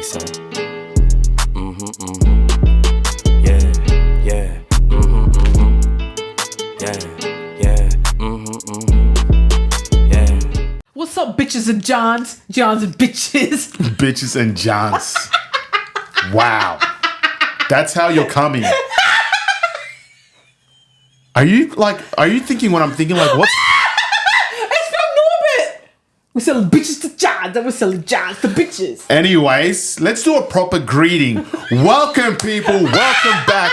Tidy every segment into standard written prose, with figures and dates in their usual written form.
say. Yeah, yeah. Yeah. Yeah. What's up, bitches and Johns? Johns and bitches. Bitches and Johns. Wow. That's how you're coming. Are you thinking what I'm thinking? Like, what's... It's from Norbert. We're selling bitches to Johns and we're selling Johns to bitches. Anyways, let's do a proper greeting. Welcome, people. Welcome back.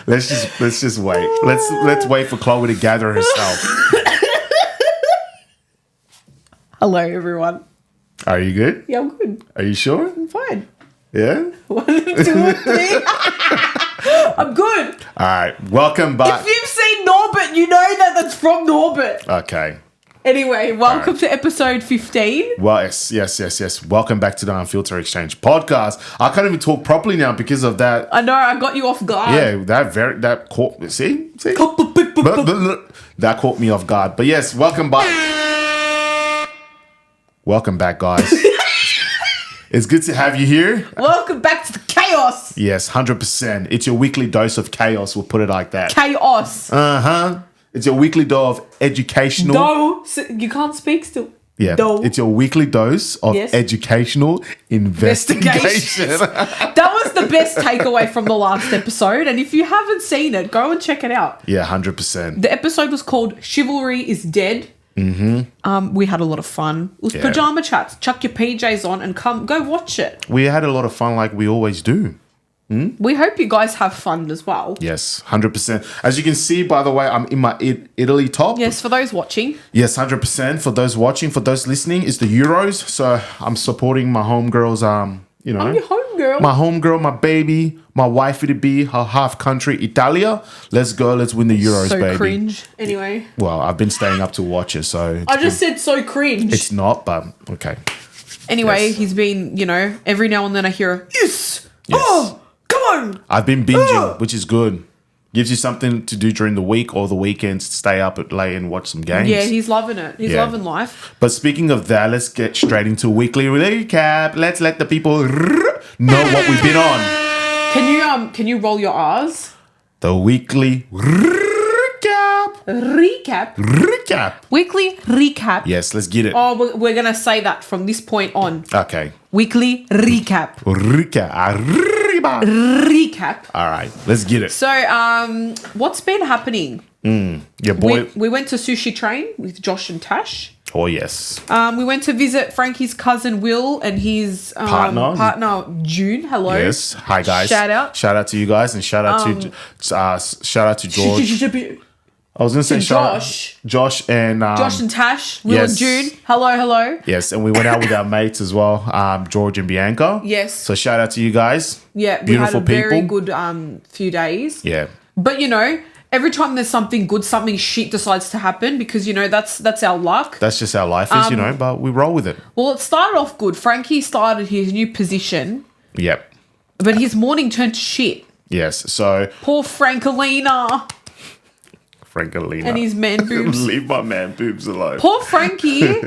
Let's just wait. Let's wait for Chloe to gather herself. Hello, everyone. Are you good? Yeah, I'm good. Are you sure? I'm fine. Yeah? 1, 2, 3. I'm good. All right. Welcome back. If you've seen Norbert, you know that's from Norbert. Okay. Anyway, welcome to episode 15. Well, yes. Welcome back to the Unfiltered Exchange podcast. I can't even talk properly now because of that. I know, I got you off guard. Yeah, that caught me. See? That caught me off guard. But yes, welcome back. Welcome back, guys. It's good to have you here. Welcome back to the chaos. Yes, 100%. It's your weekly dose of chaos. We'll put it like that. Chaos. It's your weekly dose of educational. You can't speak still. Yeah, it's your weekly dose of educational investigation. That was the best takeaway from the last episode. And if you haven't seen it, go and check it out. Yeah, 100%. The episode was called Chivalry is Dead. We had a lot of fun. It was pajama chats. Chuck your PJs on and go watch it. We had a lot of fun like we always do. We hope you guys have fun as well. Yes, 100%. As you can see, by the way, I'm in my Italy top. Yes, for those watching. Yes, 100%. For those watching, for those listening, it's the Euros. So I'm supporting my homegirls, I'm your homegirl. My homegirl, my baby, my wifey to be, her half country, Italia. Let's go. Let's win the Euros, so baby. Cringe. Anyway. Well, I've been staying up to watch it, so... I just said so cringe. It's not, but okay. Anyway, he's been, every now and then I hear a, yes. Oh, come on. I've been binging, which is good. Gives you something to do during the week or the weekends to stay up late and watch some games. Yeah, he's loving it. He's loving life. But speaking of that, let's get straight into weekly recap. Let's let the people know what we've been on. Can you roll your R's? The weekly recap. Recap. Weekly recap. Yes, let's get it. Oh, we're going to say that from this point on. Okay. Weekly recap. Recap. All right, let's get it. So, what's been happening? Your boy. We went to Sushi Train with Josh and Tash. Oh, yes. We went to visit Frankie's cousin Will and his partner June. Hello. Yes. Hi, guys. Shout out to you guys, and shout out to George. I was going to say Josh and Tash, Will and June. Hello. Yes, and we went out with our mates as well, George and Bianca. Yes. So shout out to you guys. Yeah, beautiful we had a people. very good few days. Yeah. But every time there's something good, something shit decides to happen because that's our luck. That's just how life is, but we roll with it. Well, it started off good. Frankie started his new position. Yep. But his morning turned to shit. Yes. So poor Frankelina. And his man boobs. Leave my man boobs alone. Poor Frankie.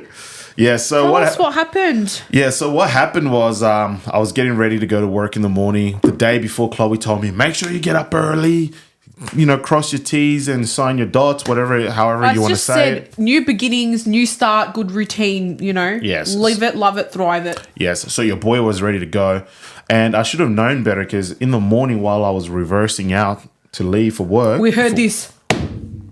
Yeah, so Tell us what happened. Yeah, so what happened was I was getting ready to go to work in the morning. The day before, Chloe told me, make sure you get up early, cross your T's and sign your dots, however you want to say it. New beginnings, new start, good routine, Yes. Live it, love it, thrive it. Yes, so your boy was ready to go. And I should have known better because in the morning while I was reversing out to leave for work. We heard this.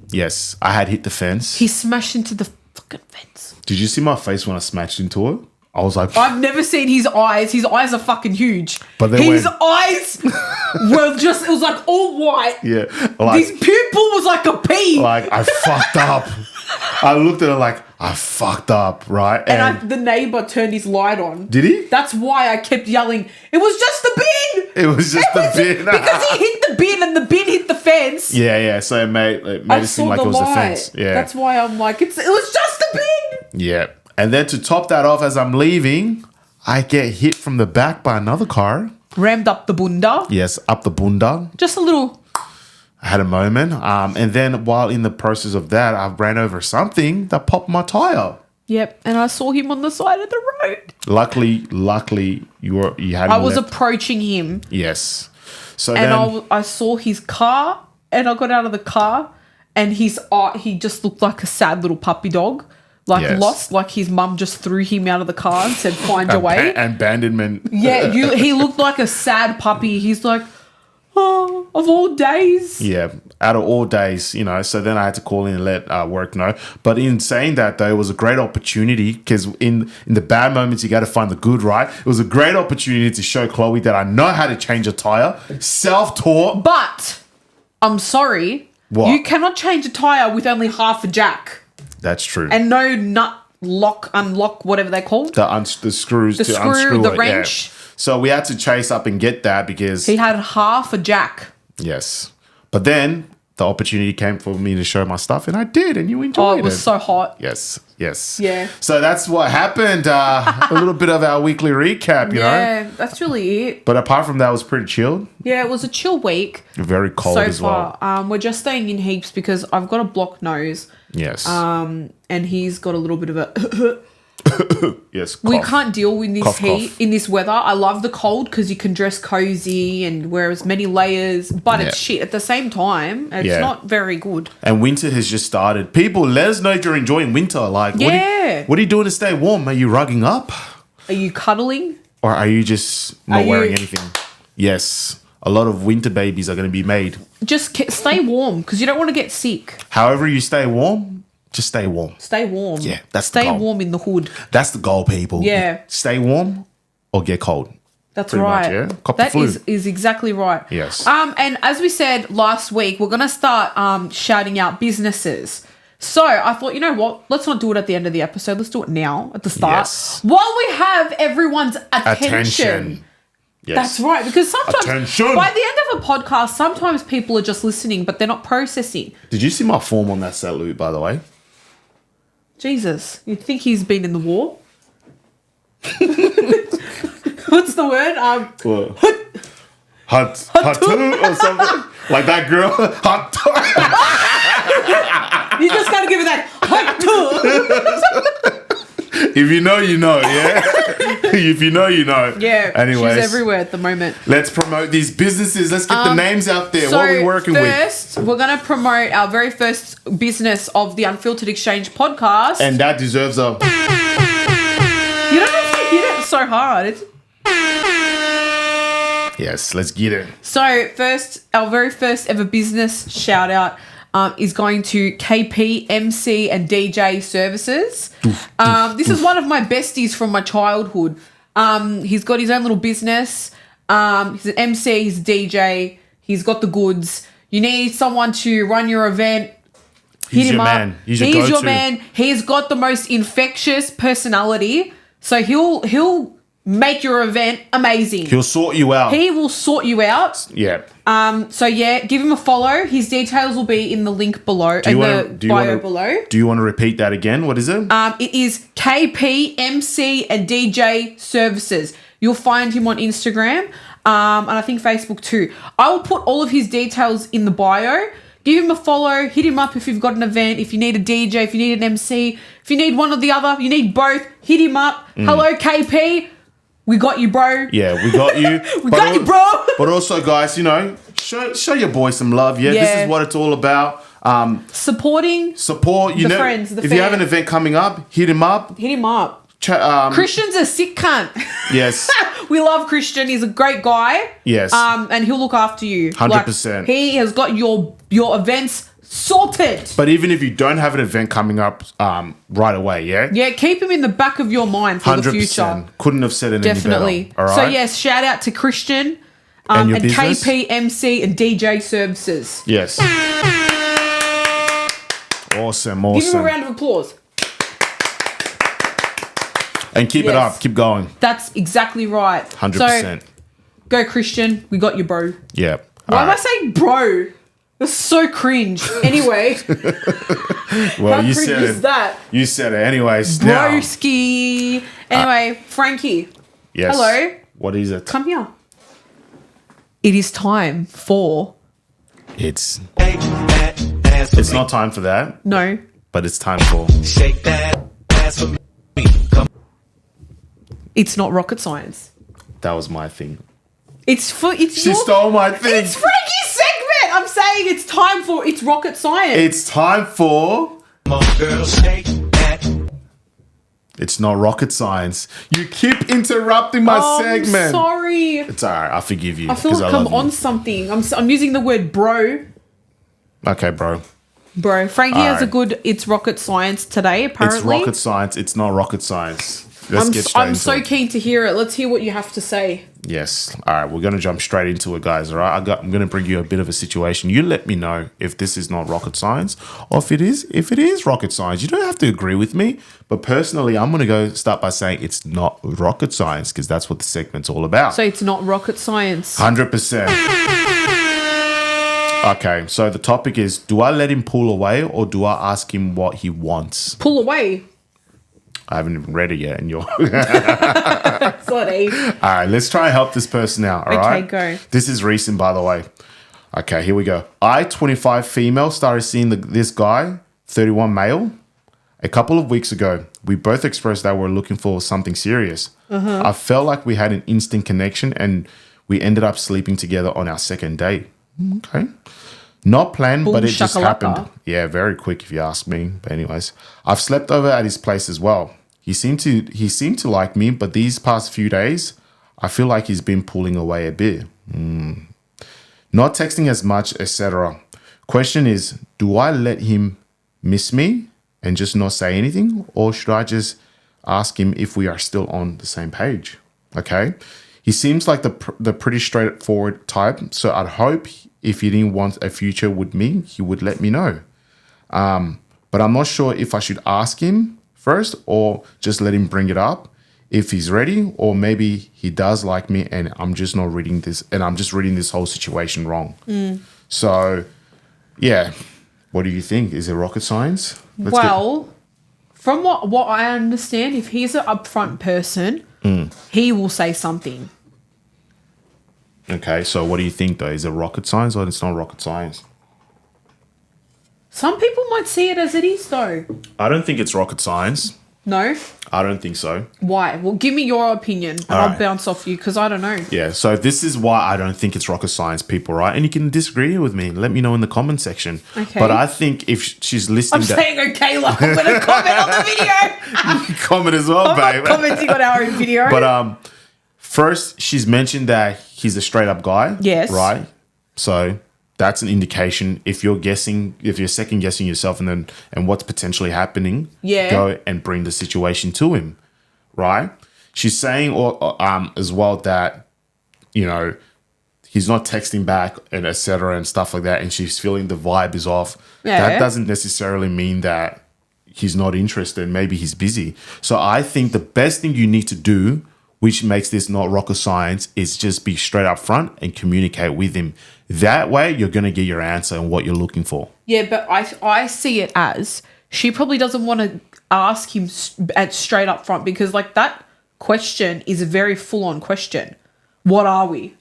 Yes, I had hit the fence. He smashed into the fucking fence. Did you see my face when I smashed into it? I was like... I've never seen his eyes. His eyes are fucking huge. But his eyes were just... It was like all white. Yeah. His pupil was like a pea. Like, I fucked up. I looked at it like, I fucked up, right? And the neighbor turned his light on. Did he? That's why I kept yelling, it was just the bin! It was just the bin. Because he hit the bin and the bin hit the fence. Yeah. So it made it seem like it was the fence. Yeah. That's why I'm like, it was just the bin! Yeah. And then to top that off, as I'm leaving, I get hit from the back by another car. Rammed up the bunda. Yes, up the bunda. Just a little... I had a moment. And then while in the process of that, I ran over something that popped my tire. Yep. And I saw him on the side of the road. Luckily, you hadn't. I was left. approaching him. Yes. So And then I saw his car, and I got out of the car, and he just looked like a sad little puppy dog. Like Yes. lost, like his mum just threw him out of the car and said, "Find your way." abandonment. Yeah, he looked like a sad puppy. He's like, "Oh, of all days." Yeah, out of all days, So then I had to call in and let work know. But in saying that, though, it was a great opportunity because in the bad moments, you got to find the good, right? It was a great opportunity to show Chloe that I know how to change a tire, self-taught. But I'm sorry, What? you cannot change a tire with only half a jack That's true. and no nut, lock, unlock, whatever they're called. the screws The to screw, unscrew the it, wrench. Yeah. So we had to chase up and get that because He had half a jack. yes. But then the opportunity came for me to show my stuff, and I did, and you enjoyed Oh, it was so hot. Yes. Yeah. So that's what happened. A little bit of our weekly recap, you know. Yeah, that's really it. But apart from that, it was pretty chilled. Yeah, it was a chill week Very cold so as well. far. We're just staying in heaps because I've got a blocked nose. Yes. And he's got a little bit of a. Yes. We cough. can't deal with this Cough, heat cough. in this weather. I love the cold because you can dress cozy and wear as many layers, but it's Yeah. shit at the same time. It's Yeah. not very good. And winter has just started. People, let us know if you're enjoying winter. Like, Yeah. what are you doing to stay warm? Are you rugging up? Are you cuddling? Or are you just not Are wearing you- anything? Yes. A lot of winter babies are going to be made. Just stay warm because you don't want to get sick. However you stay warm, just stay warm. Stay warm. Yeah, that's the stay goal. warm in the hood. That's the goal, people. Yeah. Stay warm or get cold. That's Pretty much, right. yeah. Cop the That flu. is exactly right. Yes. And as we said last week, we're gonna start shouting out businesses. So I thought, you know what? Let's not do it at the end of the episode. Let's do it now at the start. Yes. While we have everyone's attention. Yes. That's right. Because sometimes Attention. by the end of a podcast, sometimes people are just listening, but they're not processing. Did you see my form on that salute, by the way? Jesus. You'd think he's been in the war. What's the word? What? Hot or something? Like that girl? Hot. You just gotta give it that hot If you know, you know, yeah? If you know, you know. Yeah. Anyways, She's everywhere at the moment. let's promote these businesses. Let's get the names out there. So what are we working first, we're going to promote our very first business of the Unfiltered Exchange podcast. And that deserves a... You don't have to hit it so hard. Yes, let's get it. So first, our very first ever business shout out is going to KP, MC and DJ services. This is one of my besties from my childhood. He's got his own little business. He's an MC, he's a DJ. He's got the goods. You need someone to run your event. He's hit him your up. man. He's your your go-to. man. He's got the most infectious personality. So he'll make your event amazing. He'll sort you out. He will sort you out. Yeah. So yeah, give him a follow. His details will be in the link below, in the bio below. Do you want to repeat that again? What is it? It is KP, MC and DJ services. You'll find him on Instagram, and I think Facebook too. I will put all of his details in the bio. Give him a follow. Hit him up if you've got an event. If you need a DJ, if you need an MC, if you need one or the other, you need both. Hit him up. Hello, KP. We got you, bro. Yeah, we got you. We got you, bro. But also, guys, you know, show your boy some love. Yeah, this Yeah. is what it's all about. Supporting. Support. You The know, friends, the if you have fam. an event coming up, hit him up. Hit him up. Christian. Christian's a sick cunt. Yes. We love Christian. He's a great guy. Yes. And he'll look after you. 100%. Like, he has got your events sorted. But even if you don't have an event coming up right away, yeah? Yeah, keep him in the back of your mind for the future. Couldn't have said it Definitely. any better. All right? So yes, shout out to Christian And your and business? KP, MC and DJ services. Yes. Awesome. Give him a round of applause. And keep it Yes. up. Keep going. That's exactly right. 100%. So, go Christian. We got you, bro. Yeah. Why am I Alright. saying bro? That's so cringe. Anyway, Well, how you cringe said is it. that? You said it. Anyways, now. Broski. Anyway, Frankie, Yes. hello. What is it? come here. It is time for It's not time for that, no. but it's time for. Shake that Dance for me. Come It's not rocket science. That was my thing. She stole my thing. It's Frankie's segment. I'm saying it's rocket science. It's time for... on, girl, shake that. It's not rocket science. You keep interrupting my segment. I'm sorry. It's all right. I forgive you. I feel 'cause like love I'm you. on something. I'm using the word bro. Okay, bro. Bro, Frankie has a Alright. good it's rocket science today, apparently. It's rocket science. It's not rocket science. Let's get straight I'm into so it. keen to hear it. Let's hear what you have to say. Yes. All right. We're going to jump straight into it, guys. All right. I'm going to bring you a bit of a situation. You let me know if this is not rocket science or if it is rocket science. You don't have to agree with me. But personally, I'm going to start by saying it's not rocket science because that's what the segment's all about. So it's not rocket science. 100%. Okay. So the topic is, do I let him pull away or do I ask him what he wants? Pull away. I haven't even read it yet. And you're... Sorry. All right, let's try and help this person out, all right? Okay, go. This is recent, by the way. Okay, here we go. I, 25 female, started seeing this guy, 31 male, a couple of weeks ago. We both expressed that we're looking for something serious. I felt like we had an instant connection and we ended up sleeping together on our second date. Okay. Not planned, but it just shakalaka. happened. Yeah, very quick if you ask me. But anyways, I've slept over at his place as well. He seemed to like me, but these past few days, I feel like he's been pulling away a bit. Not texting as much, etc. Question is, do I let him miss me and just not say anything? Or should I just ask him if we are still on the same page? Okay. He seems like the pretty straightforward type. So I'd hope if he didn't want a future with me, he would let me know. But I'm not sure if I should ask him first or just let him bring it up if he's ready, or maybe he does like me and I'm just not reading this and I'm just reading this whole situation wrong. So, yeah. What do you think? Is it rocket science? From what I understand, if he's an upfront person, he will say something. Okay, so what do you think though? Is it rocket science or it's not rocket science? Some people might see it as it is, though. I don't think it's rocket science. No? I don't think so. Why? Well, give me your opinion and I'll bounce off you because I don't know. Yeah, so this is why I don't think it's rocket science, people, right? And you can disagree with me. Let me know in the comment section. Okay. But I think if she's listening... I'm saying okay, like I'm going to comment on the video. You can comment as well, I'm babe. not commenting on our own video. But first, she's mentioned that he's a straight up guy. Yes. Right? So that's an indication. If you're second guessing yourself and what's potentially happening, go and bring the situation to him. Right? She's saying as well that, you know, he's not texting back and etc. and stuff like that, and she's feeling the vibe is off. Yeah. That doesn't necessarily mean that he's not interested. Maybe he's busy. So I think the best thing you need to do, which makes this not rocket science, is just be straight up front and communicate with him. That way, you're going to get your answer and what you're looking for. Yeah, but I see it as she probably doesn't want to ask him at straight up front because like that question is a very full on question. What are we?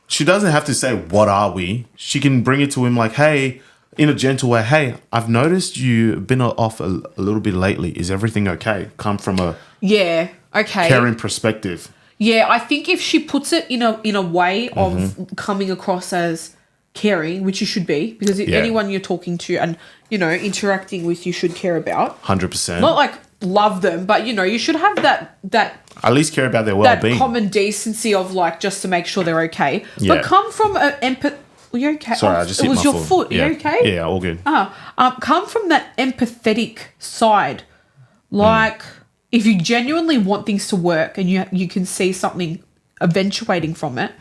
She doesn't have to say, what are we? She can bring it to him like, hey, in a gentle way, hey, I've noticed you've been off a little bit lately. Is everything okay? Come from a caring perspective. Yeah, I think if she puts it in a way of coming across as caring, which you should be, because anyone you're talking to and, you know, interacting with, you should care about. 100%. Not like love them, but, you know, you should have that at least care about their well-being. That common decency of like just to make sure they're okay. Yeah. But come from an empathy. Are you okay? Sorry, I just hit it was my your foot. foot. You okay? Yeah, all good. Come from that empathetic side. Like if you genuinely want things to work and you can see something eventuating from it,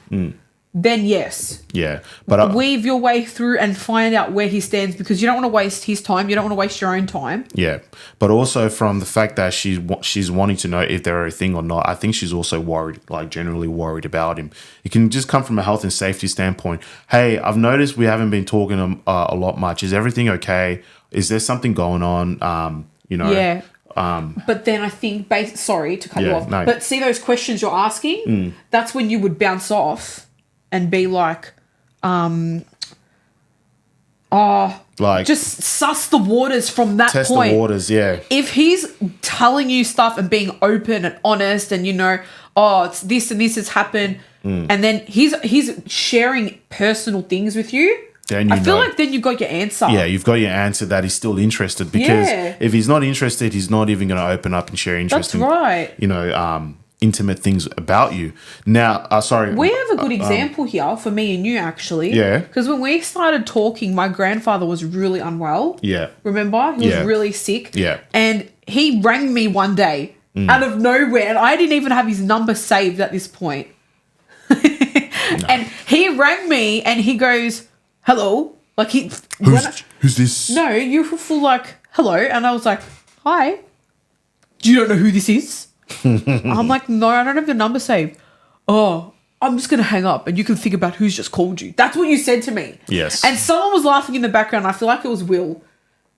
then yes. Yeah. But weave your way through and find out where he stands because you don't want to waste his time. You don't want to waste your own time. Yeah. But also from the fact that she's wanting to know if they're a thing or not, I think she's also worried, like generally worried about him. It can just come from a health and safety standpoint. Hey, I've noticed we haven't been talking a lot much. Is everything okay? Is there something going on? You know? Yeah. But then I think, sorry to cut you off, no. but see those questions you're asking, that's when you would bounce off and be like, Like, just suss the waters from that test point. the waters, yeah. If he's telling you stuff and being open and honest and, it's this and this has happened, and then he's sharing personal things with you, then I feel like then you've got your answer. Yeah, you've got your answer that he's still interested, because if he's not interested, he's not even going to open up and share interesting, intimate things about you. Now, sorry. We have a good example here for me and you, actually. Yeah. Because when we started talking, my grandfather was really unwell. Yeah. Remember? He was really sick. Yeah. And he rang me one day out of nowhere, and I didn't even have his number saved at this point. And he rang me and he goes, hello. Like Who's this? No, you were full like, hello. And I was like, hi. Do you don't know who this is? I'm like, no, I don't have your number saved. Oh, I'm just going to hang up and you can think about who's just called you. That's what you said to me. Yes. And someone was laughing in the background. I feel like it was Will.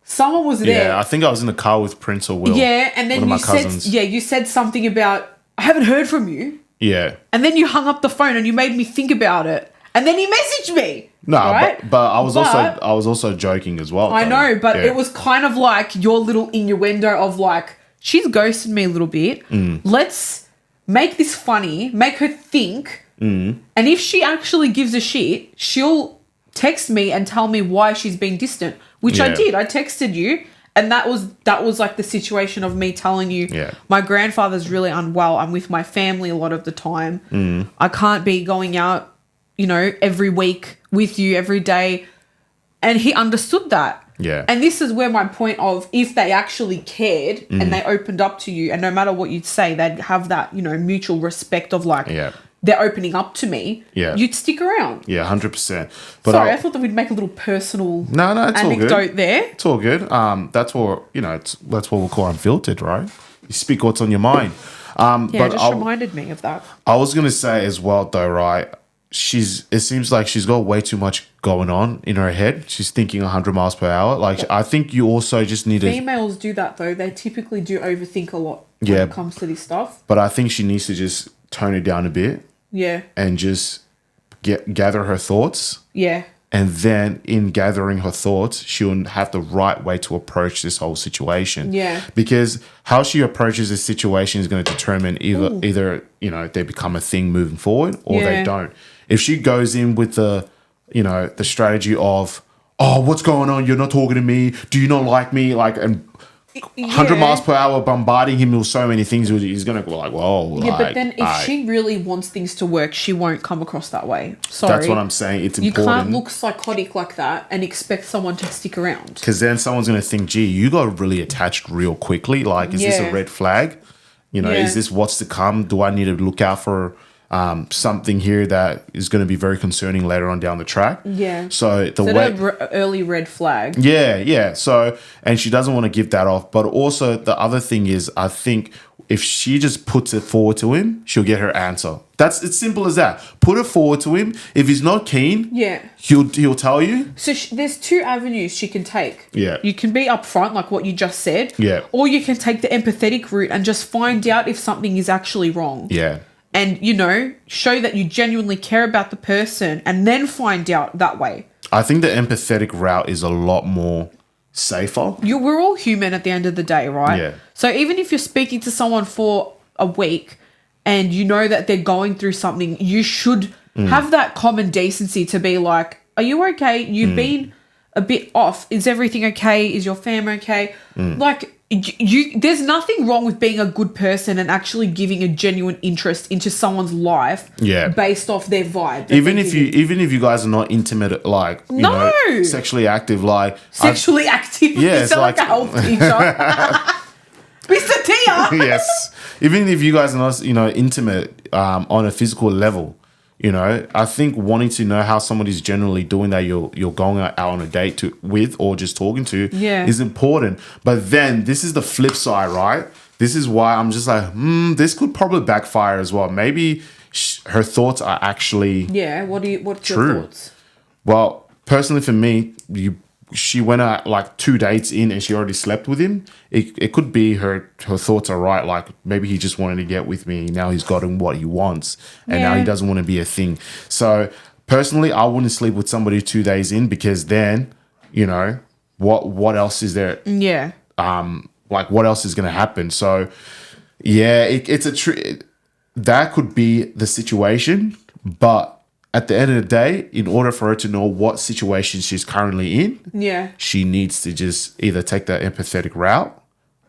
Someone was there. Yeah, I think I was in the car with Prince or Will. Yeah, and then you said something about, I haven't heard from you. Yeah. And then you hung up the phone and you made me think about it. And then he messaged me. No, right? but I was also joking as well. I know, but it was kind of like your little innuendo of like, she's ghosted me a little bit. Let's make this funny, make her think. And if she actually gives a shit, she'll text me and tell me why she's being distant, which I did. I texted you, and that was like the situation of me telling you, my grandfather's really unwell. I'm with my family a lot of the time. I can't be going out, every week with you every day. And he understood that. Yeah. And this is where my point of, if they actually cared and they opened up to you, and no matter what you'd say, they'd have that, mutual respect of like, they're opening up to me. Yeah. You'd stick around. Yeah, 100%. But sorry, I thought that we'd make a little personal it's anecdote all good. there. It's all good. That's what that's what we'll call unfiltered, right? You speak what's on your mind. But it just reminded me of that. I was gonna say as well though, right? It seems like she's got way too much going on in her head. She's thinking 100 miles per hour. Like, I think you also just need to... Females do that, though. They typically do overthink a lot when it comes to this stuff. But I think she needs to just tone it down a bit. Yeah. And just gather her thoughts. Yeah. And then in gathering her thoughts, she'll have the right way to approach this whole situation. Yeah. Because how she approaches this situation is going to determine either they become a thing moving forward or they don't. If she goes in with the strategy of, oh, what's going on? You're not talking to me. Do you not like me? Like, and 100 miles per hour bombarding him with so many things, he's going to go like, whoa. Yeah, but then if she really wants things to work, she won't come across that way. Sorry. That's what I'm saying. It's important. You can't look psychotic like that and expect someone to stick around. Because then someone's going to think, gee, you got really attached real quickly. Like, is this a red flag? Is this what's to come? Do I need to look out for something here that is going to be very concerning later on down the track? Yeah. So early red flag. Yeah. So, and she doesn't want to give that off. But also the other thing is, I think if she just puts it forward to him, she'll get her answer. It's simple as that. Put it forward to him. If he's not keen, he'll tell you. So there's two avenues she can take. Yeah. You can be upfront, like what you just said. Yeah. Or you can take the empathetic route and just find out if something is actually wrong. Yeah. And, show that you genuinely care about the person and then find out that way. I think the empathetic route is a lot more safer. We're all human at the end of the day, right? Yeah. So even if you're speaking to someone for a week and you know that they're going through something, you should have that common decency to be like, are you okay? You've been a bit off. Is everything okay? Is your family okay? Like, there's nothing wrong with being a good person and actually giving a genuine interest into someone's life based off their vibe. Even if you guys are not intimate, like, sexually active, like... Sexually active? Yeah, you sound like a health teacher. Mr. Tia! Yes. Even if you guys are not, intimate on a physical level, I think wanting to know how somebody's generally doing that you're going out on a date with or just talking to is important. But then this is the flip side, right? This is why I'm just like, this could probably backfire as well. Maybe her thoughts are actually what's true. Your thoughts? Well, personally for me, she went out like 2 dates in and she already slept with him. It could be her thoughts are right. Like, maybe he just wanted to get with me. Now he's gotten what he wants and now he doesn't want to be a thing. So personally, I wouldn't sleep with somebody 2 days in, because then you know, what else is there? Yeah. Like what else is going to happen? So yeah, it's that could be the situation, but at the end of the day, in order for her to know what situation she's currently in, Yeah. she needs to just either take that empathetic route,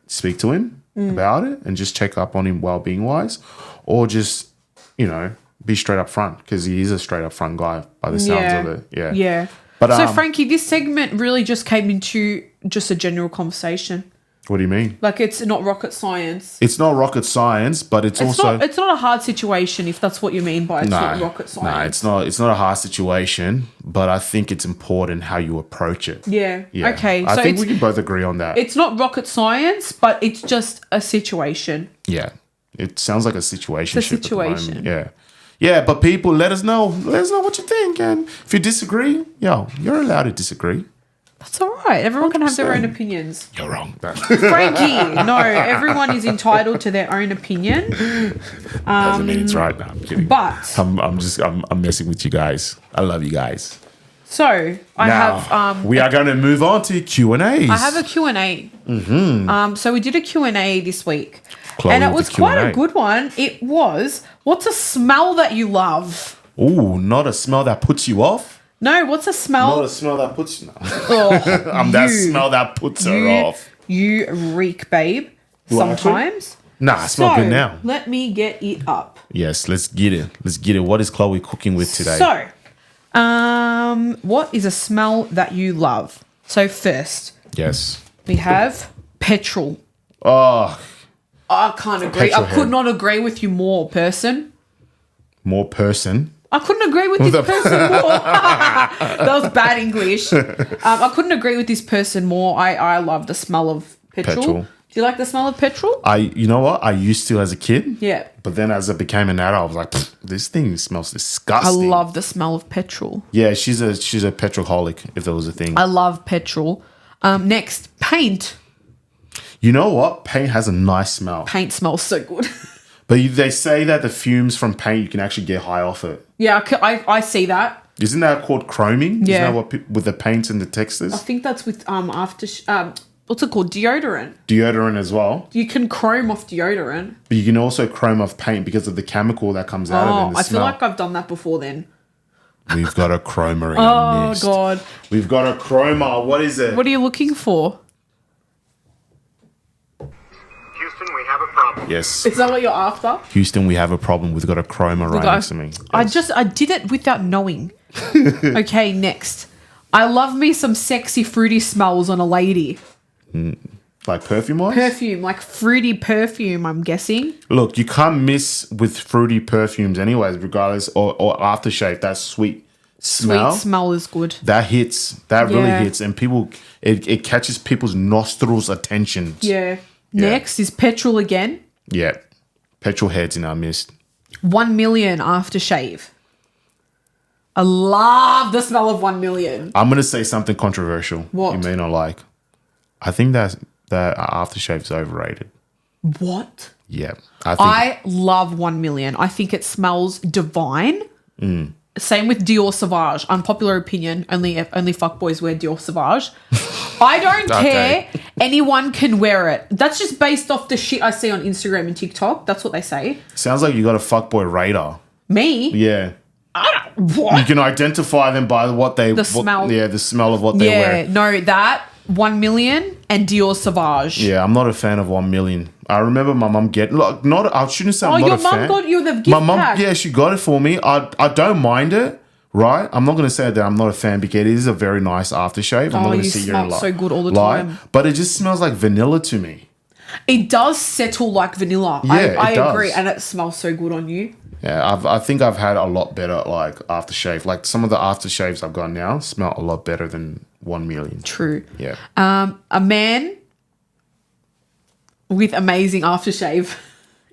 speak to him about it, and just check up on him well-being wise, or just, you know, be straight up front, because he is a straight up front guy by the sounds of it. Yeah. Yeah. But so Frankie, this segment really just came into just a general conversation. what do you mean? Like, it's not rocket science. It's not rocket science, but it's also It's not a hard situation, if that's what you mean by it's not rocket science. No, it's not a hard situation, but I think it's important how you approach it. Yeah. Yeah. Okay. I So think we can both agree on that. it's not rocket science, but it's just a situation. Yeah. It sounds like a situation. It's a situation. Yeah. Yeah, but people, let us know. Let us know what you think. And if you disagree, you're allowed to disagree. That's all right. Everyone can have their own 100%. opinions. You're wrong. Frankie, no, everyone is entitled to their own opinion. Doesn't mean it's right. No, I'm kidding. But I'm messing with you guys. I love you guys. so I have we are going to move on to Q&As. I have a Q&A. So we did a Q&A this week. Chloe and it with was the quite Q&A. a good one. It was, what's a smell that you love? Ooh, not a smell that puts you off. No, what's a smell? Not a smell that puts you off. Oh, I'm that smell that puts her off. You reek, babe. Do I Sometimes. Nah, I smell good now. Let me get it up. Yes, let's get it. Let's get it. What is Chloe cooking with today? So, what is a smell that you love? So first, Yes. we have petrol. Oh, I can't agree. petrol I could head. not agree with you more, person. more person. I couldn't agree with this person more. That was bad English. I couldn't agree with this person more. I love the smell of petrol. Petrol. Do you like the smell of petrol? You know what? I used to as a kid. Yeah. But then as I became an adult, I was like, this thing smells I disgusting. love the smell of petrol. Yeah, she's a petrolholic, if there was a thing. I love petrol. Next, paint. You know what? Paint has a nice smell. Paint smells so good. But they say that the fumes from paint, you can actually get high off it. Yeah, I see that. Isn't that called chroming? Yeah. Isn't that what with the paints and the textures? I think that's with what's it called? Deodorant. Deodorant as well. You can chrome off deodorant. But you can also chrome off paint because of the chemical that comes out of it and the I smell. feel like I've done that before then. We've got a chroma in Oh our midst. God. We've got a chroma. What is it? What are you looking for? Houston, we have a problem. Yes. Is that what you're after? Houston, we have a problem. We've got a chroma right next to me. I Yes. did it without knowing. Okay, next. I love me some sexy fruity smells on a lady. Like perfume wise? Perfume, like fruity perfume, I'm guessing. Look, you can't miss with fruity perfumes anyways, regardless, or aftershave, that sweet smell. Sweet smell is good. That hits. That really Yeah. hits. And people, it catches people's nostrils' attention. Yeah. Next is petrol again. Yeah. Petrol heads in our midst. 1 million aftershave. I love the smell of 1 million. I'm going to say something controversial. What? You may not like. I think that aftershave is overrated. What? Yeah. I think I love 1 million. I think it smells divine. Same with Dior Sauvage. Unpopular opinion. Only fuckboys wear Dior Sauvage. I don't Okay. care. Anyone can wear it. That's just based off the shit I see on Instagram and TikTok. That's what they say. sounds like you got a fuckboy radar. Me? Yeah. You What? can identify them by what they... The smell. Yeah, the smell of what they Yeah. wear. No, that 1 million and Dior Sauvage. Yeah, I'm not a fan of 1 million. I remember my mum getting... Look, I shouldn't say I'm Oh, not your a fan. mum got you the gift My mum, pack. yeah, she got it for me. I don't mind it, right? I'm not going to say that I'm not a fan because it is a very nice aftershave. I'm not going you to sit here smell and so good all the lie, time. But it just smells like vanilla to me. It does settle like vanilla. Yeah, I it does. agree. And it smells so good on you. Yeah, I think I've had a lot better like aftershave. Like some of the aftershaves I've got now smell a lot better than 1 million. True. Yeah. A man with amazing aftershave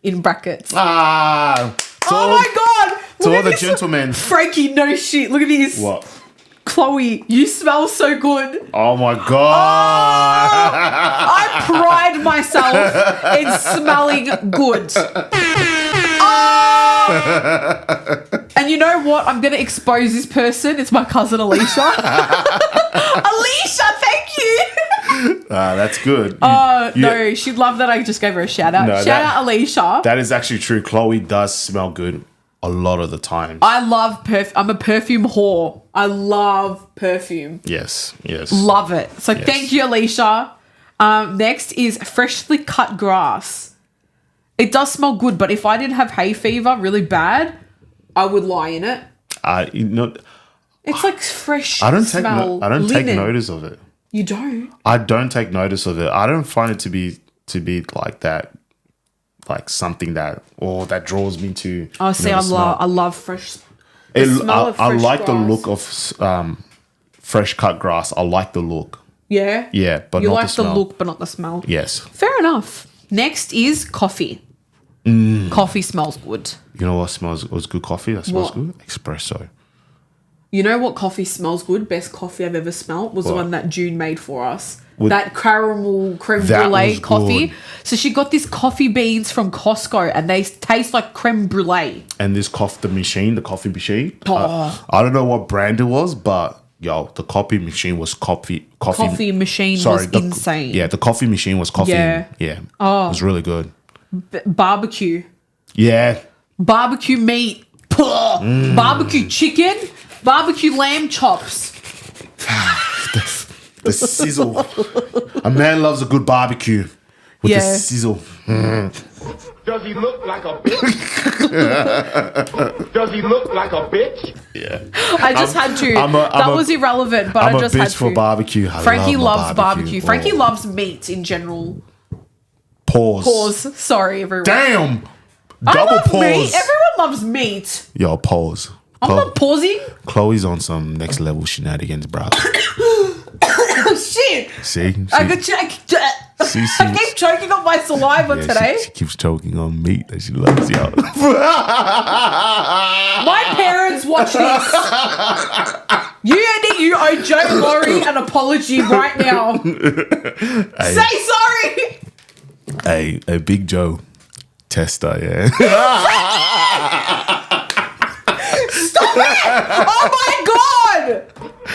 in brackets. Ah! Oh my God. To Look all at the this. gentlemen. Frankie, no shit. Look at this. What? Chloe, you smell so good. Oh my God. I pride myself in smelling good. Oh And you know what? I'm going to expose this person. It's my cousin Alicia. Alicia, thank you. That's good. No, she'd love that I just gave her a shout out. No, Shout out Alicia. That is actually true. Chloe does smell good a lot of the time. I love perfume. I'm a perfume whore. I love perfume. Yes. Love it. So thank you, Alicia. Next is freshly cut grass. It does smell good, but if I didn't have hay fever really bad, I would lie in it. It's like fresh. I don't smell. take notice of it. You don't? I don't take notice of it. I don't find it to be like that, like something that draws me to. Oh, see, I love fresh. I grass. like the look of fresh cut grass. I like the look. Yeah. Yeah, but you not like the smell. look, but not the smell. Yes. Fair enough. Next is coffee. Coffee smells good. You know what was good coffee? That smells What? good. Espresso. You know what coffee smells good? Best coffee I've ever smelled was the What? one that June made for us. With- that caramel creme That brulee was coffee. good. So she got these coffee beans from Costco and they taste like creme brulee. And this coffee machine. I don't know what brand it was, but the coffee machine was coffee. Coffee machine was insane. Yeah, the coffee machine was coffee. Yeah. It was really good. Barbecue. Yeah. Barbecue meat. Barbecue chicken. Barbecue lamb chops. The sizzle. A man loves a good barbecue with the sizzle. Does he look like a bitch? Does he look like a bitch? Yeah. I just had to. That was irrelevant, but I just had to. I'm a bitch for barbecue. Frankie love loves my barbecue. Frankie loves meat in general. Pause. Sorry, everyone. Damn. I Double love pause. meat. Everyone loves meat. Yo, pause. I'm not pausing. Chloe's on some next level shenanigans, bro. Oh, shit. See? I keep choking on my saliva today. She keeps choking on meat that she loves, yo. My parents watch this. You owe Joe Laurie an apology right now. Say sorry. Hey, Big Joe. Tester, yeah. Stop it! Oh my god!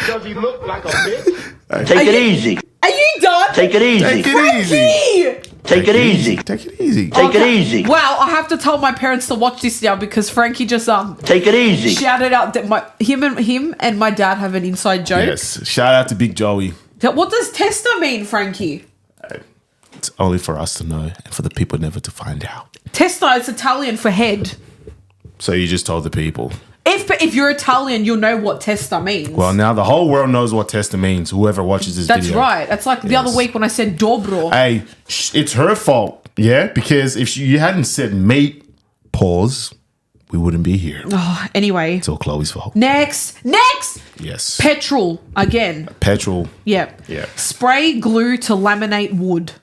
Does he look like a bitch? Take it easy. Are you done? Take it easy. Take it easy. Frankie! Take it easy. Take it easy. Take it easy. Wow, I have to tell my parents to watch this now because Frankie just Take it easy. shouted out that him and my dad have an inside joke. Yes. Shout out to Big Joey. What does tester mean, Frankie? It's only for us to know and for the people never to find out. Tester is Italian for head. So you just told the people. If you're Italian, you'll know what testa means. Well, now the whole world knows what tester means. Whoever watches this That's video. right. That's like the other week when I said dobro. Hey, it's her fault. Yeah, because if you hadn't said mate, pause, we wouldn't be here. Oh, anyway. It's all Chloe's fault. Next. Yes. Petrol again. Petrol. Yeah. Yeah. Spray glue to laminate wood.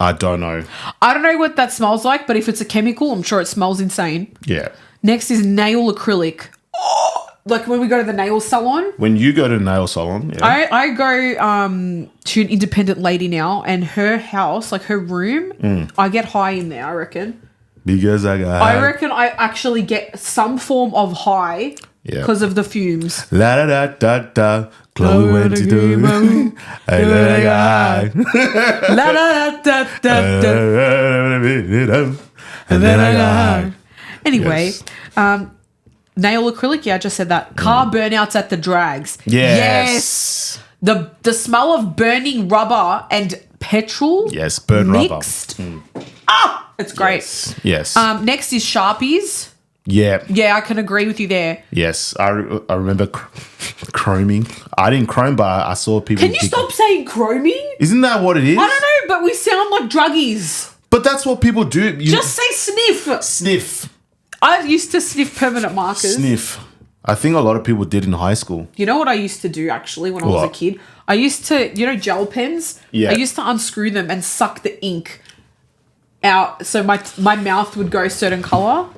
I don't know. I don't know what that smells like, but if it's a chemical, I'm sure it smells insane. Yeah. Next is nail acrylic. Oh, like when we go to the nail salon. When you go to nail salon, yeah. I go to an independent lady now, and her house, like her room, I get high in there, I reckon. Because I reckon I actually get some form of high because of the fumes. La da da da da. Chloe went to do. Hey, la da La da da da da. And then I got high. Anyway, Yes. nail acrylic. Yeah, I just said that. Car burnouts at the drags. Yes. The smell of burning rubber and petrol. Yes, burn rubber. mixed. Ah, it's great. Yes. Next is Sharpies. Yeah. Yeah, I can agree with you there. Yes. I remember chroming. I didn't chrome, but I saw people. Can you stop saying chroming? Isn't that what it is? I don't know, but we sound like druggies. But that's what people do. Just say sniff. Sniff. I used to sniff permanent markers. Sniff. I think a lot of people did in high school. You know what I used to do actually when I was a What? kid? I used to, gel pens? Yeah. I used to unscrew them and suck the ink out so my mouth would go a certain colour.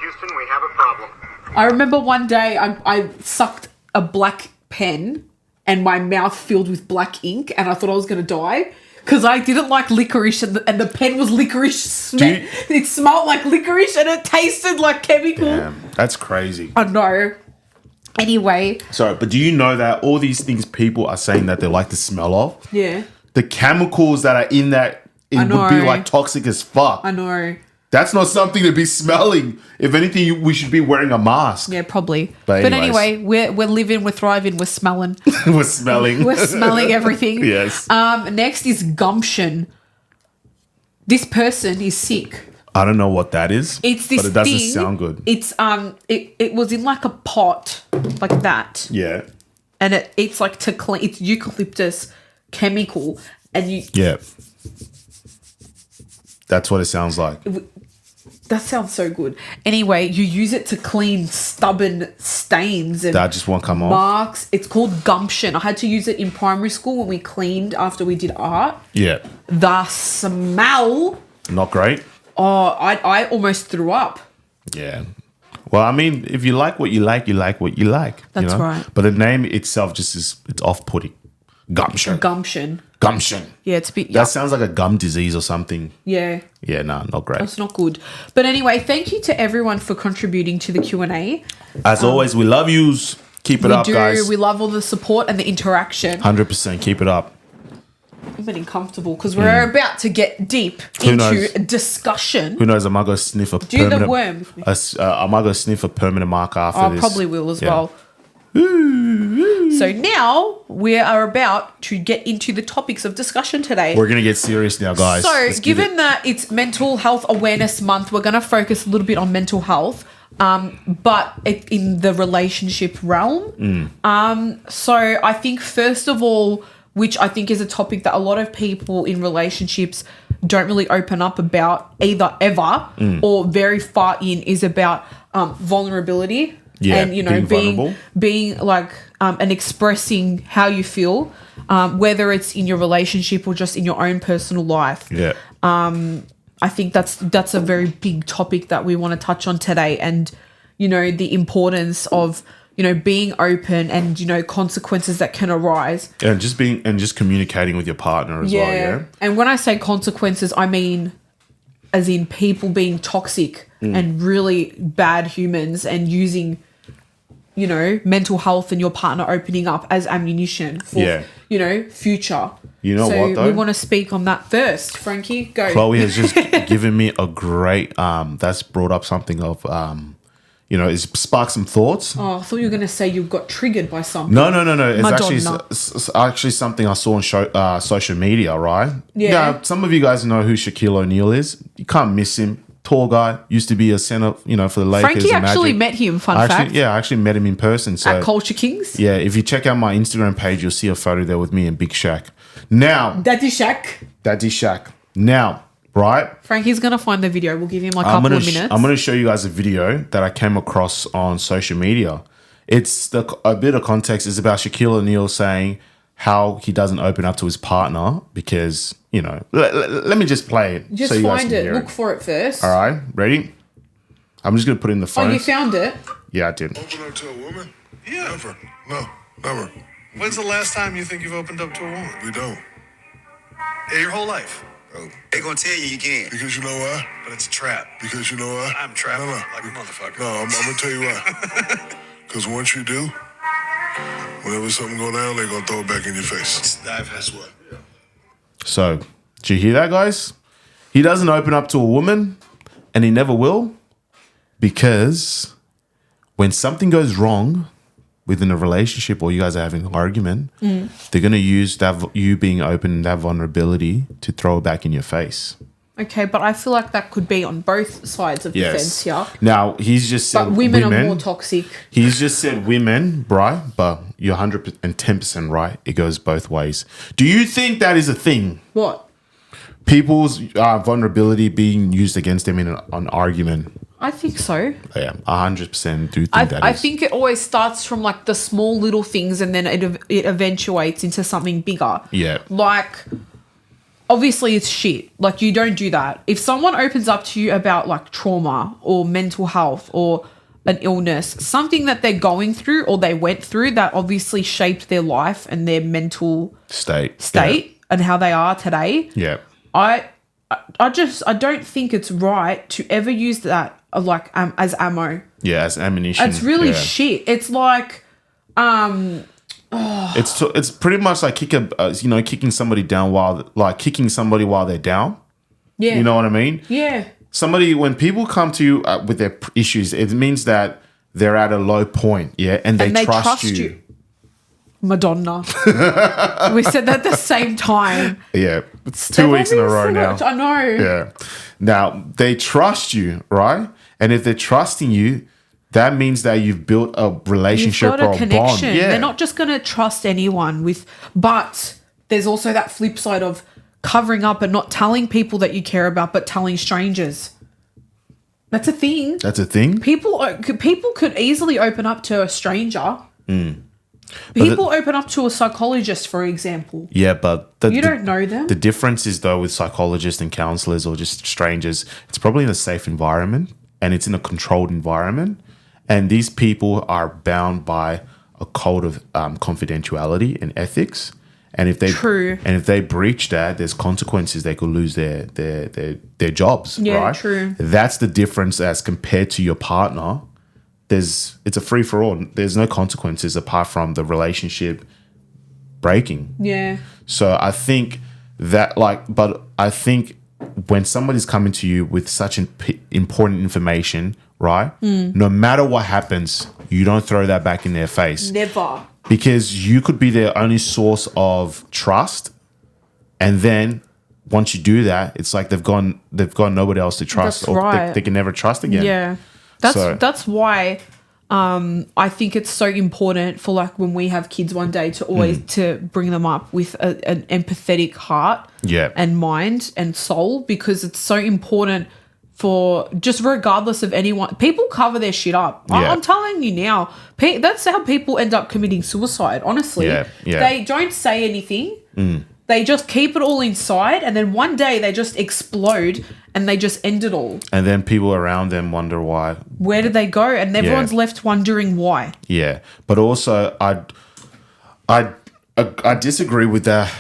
Houston, we have a problem. I remember one day I sucked a black pen and my mouth filled with black ink and I thought I was going to die. because I didn't like licorice and the pen was licorice. It smelled like licorice and it tasted like chemical. Damn, that's crazy. I know. Anyway. Sorry, but do you know that all these things people are saying that they like the smell of? Yeah. The chemicals that are in that would be like toxic as fuck. I know. That's not something to be smelling. If anything, we should be wearing a mask. Yeah, probably. But anyway, we're living, we're thriving, we're smelling. We're smelling. We're smelling everything. Yes. Next is gumption. This person is sick. I don't know what that is. It's this but it doesn't thing, sound good. It's it was in like a pot like that. Yeah. And it's like to clean. It's eucalyptus chemical, and you. Yeah. That's what it sounds like. That sounds so good. Anyway, you use it to clean stubborn stains and That just won't come off. marks. It's called gumption. I had to use it in primary school when we cleaned after we did art. Yeah. The smell. Not great. Oh, I almost threw up. Yeah. Well, I mean, if you like what you like, you like what you like. That's you know? right. But the name itself just is, it's off-putting. Gumption. Gumption. Gumption. Yeah, it's a bit. That Yuck. sounds like a gum disease or something. Yeah. Yeah, no, not great. That's not good. But anyway, thank you to everyone for contributing to the Q&A. As always, we love yous. Keep it We up, do. guys. We love all the support and the interaction. 100%. Keep it up. I'm getting comfortable because we're about to get deep Who into knows? a discussion. Who knows? I might go sniff a Do the permanent... worm with me. I might go sniff a permanent marker after I this. probably will as Yeah. well. So now we are about to get into the topics of discussion today. We're going to get serious now, guys. So, Let's get given it. that it's Mental Health Awareness Month, we're going to focus a little bit on mental health, but in the relationship realm. So, I think, first of all, which I think is a topic that a lot of people in relationships don't really open up about either ever or very far in, is about vulnerability. Yeah, and, you know, being being like, and expressing how you feel, whether it's in your relationship or just in your own personal life. Yeah. I think that's a very big topic that we want to touch on today, and, you know, the importance of, you know, being open and, you know, consequences that can arise. And just communicating with your partner as well, yeah? And when I say consequences, I mean as in people being toxic and really bad humans and using, you know, mental health and your partner opening up as ammunition for, you know, future. You know what, though? We want to speak on that first. Frankie, go. Chloe has just given me a great, that's brought up something of, you know, it's sparked some thoughts. Oh, I thought you were going to say you got triggered by something. No. It's Madonna. actually something I saw on social media, right? Yeah. Some of you guys know who Shaquille O'Neal is. You can't miss him. Tall guy. Used to be a center, you know, for the Lakers. Frankie and actually Magic. met him, fun I fact. actually met him in person. So At Culture Kings. yeah, if you check out my Instagram page, you'll see a photo there with me and Big Shaq. Now, Daddy Shaq. Daddy Shaq. Now, right? Frankie's going to find the video. We'll give him a couple of minutes. I'm going to show you guys a video that I came across on social media. It's a bit of context is about Shaquille O'Neal saying how he doesn't open up to his partner because, you know, let me just play it. Just so you guys find can it. hear Look for it first. All right, ready? I'm just going to put it in the phone. Oh, you found it? Yeah, I did. Open up to a woman? Yeah. Never. No, never. When's the last time you think you've opened up to a woman? We don't. Yeah, your whole life. Oh, They gonna tell you can. because you know why? But it's a trap. Because you know why? I'm trapped No, no. like a motherfucker. No, I'm going to tell you why. Because once you do, whenever something go down, they're going to throw it back in your face. That's what. So, did you hear that, guys? He doesn't open up to a woman, and he never will, because when something goes wrong within a relationship or you guys are having an argument, they're going to use that you being open, that vulnerability to throw it back in your face. Okay, but I feel like that could be on both sides of the fence here. Now, he's just said But women are more toxic. He's just said women, right? But you're 110% right. It goes both ways. Do you think that is a thing? What? People's vulnerability being used against them in an argument. I think so. Yeah, 100% do think that I is. think it always starts from like the small little things and then it eventuates into something bigger. Yeah. Like, obviously it's shit. Like, you don't do that. If someone opens up to you about like trauma or mental health or an illness, something that they're going through or they went through that obviously shaped their life and their mental state. and how they are today, Yeah. I don't think it's right to ever use that like as ammo. Yeah, as ammunition. It's really yeah. shit. It's like It's pretty much like kicking somebody down while they're down. yeah. You know what I mean? Yeah. Somebody, when people come to you with their issues, it means that they're at a low point, yeah, and they trust you. Madonna. We said that at the same time. Yeah, it's 2 weeks in a row now. I know. Yeah. Now, they trust you, right? And if they're trusting you, that means that you've built a relationship You've got or a a connection. bond. Yeah. They're not just going to trust anyone but there's also that flip side of covering up and not telling people that you care about, but telling strangers. That's a thing. That's a thing. People could easily open up to a stranger. People open up to a psychologist, for example. Yeah, but You don't know them. The difference is, though, with psychologists and counselors or just strangers, it's probably in a safe environment and it's in a controlled environment. And these people are bound by a code of confidentiality and ethics. And if they breach that, there's consequences. They could lose their jobs. Yeah, right? true. That's the difference as compared to your partner. It's a free for all. There's no consequences apart from the relationship breaking. Yeah. So I think that but I think when somebody's coming to you with such important information, right? No matter what happens, you don't throw that back in their face. Never. Because you could be their only source of trust, and then once you do that, it's like they've got nobody else to trust, That's or right. they can never trust again. Yeah. That's why I think it's so important for like when we have kids one day to always to bring them up with an empathetic heart and mind and soul, because it's so important for just regardless of anyone. People cover their shit up. Yeah. I'm telling you now, that's how people end up committing suicide, honestly. Yeah. They don't say anything. They just keep it all inside, and then one day they just explode and they just end it all. And then people around them wonder why. Where did they go? And everyone's left wondering why. Yeah. But also I disagree with that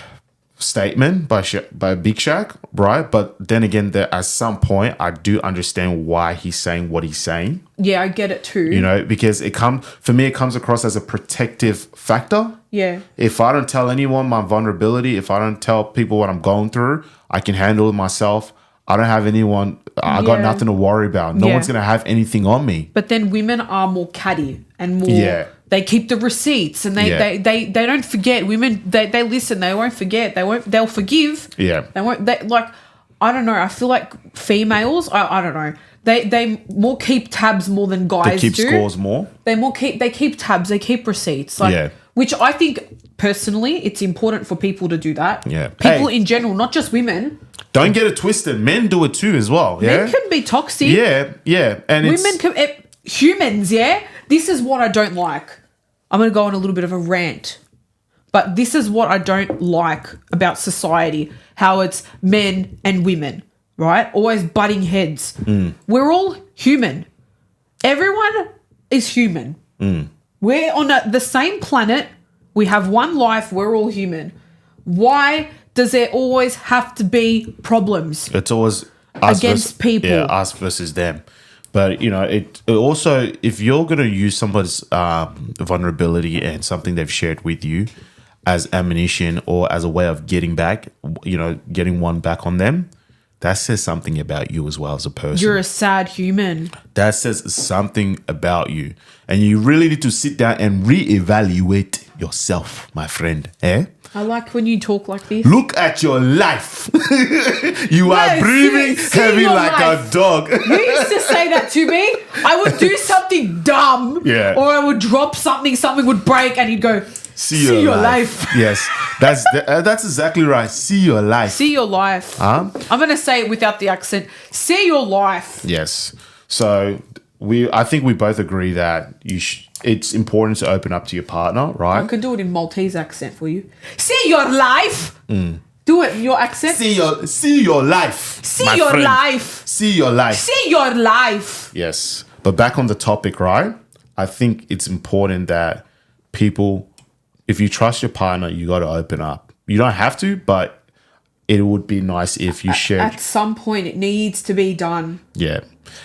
statement by Big Shaq, right? But then again, at some point, I do understand why he's saying what he's saying. Yeah, I get it too. You know, because it comes across as a protective factor. Yeah. If I don't tell anyone my vulnerability, if I don't tell people what I'm going through, I can handle it myself. I don't have anyone. I got nothing to worry about. No one's gonna have anything on me. But then women are more catty and more. Yeah. They keep the receipts and they don't forget. Women they listen. They won't forget. They'll forgive. Yeah. They won't. I don't know. I feel like females. I don't know. They more keep tabs more than guys They keep do. scores more. They keep tabs. They keep receipts. Which I think personally, it's important for people to do that. Yeah. People Hey. in general, not just women. Don't get it twisted. Men do it too as well. Yeah. Men can be toxic. Yeah. And Women can, humans, yeah? This is what I don't like. I'm going to go on a little bit of a rant. But this is what I don't like about society. How it's men and women, right? Always butting heads. We're all human. Everyone is human. We're on the same planet. We have one life. We're all human. Why does there always have to be problems? It's always us Against people. Yeah, us versus them. But, you know, it also, if you're going to use somebody's vulnerability and something they've shared with you as ammunition or as a way of getting back, you know, getting one back on them, that says something about you as well as a person. You're a sad human. That says something about you. And you really need to sit down and reevaluate yourself, my friend. I like when you talk like this. Look at your life. You are breathing see heavy your like life. a dog. You used to say that to me. I would do something dumb. Yeah. Or I would drop something would break, and he'd go, see your life. Yes, that's exactly right. See your life. See your life. Huh? I'm going to say it without the accent. See your life. Yes. So I think we both agree that it's important to open up to your partner, right? I can do it in Maltese accent for you. See your life. Do it in your accent. See your life. See my your friend. life. See your life. See your life. Yes. But back on the topic, right? I think it's important that people, if you trust your partner, you got to open up. You don't have to, but it would be nice if you shared. At some point, it needs to be done. Yeah.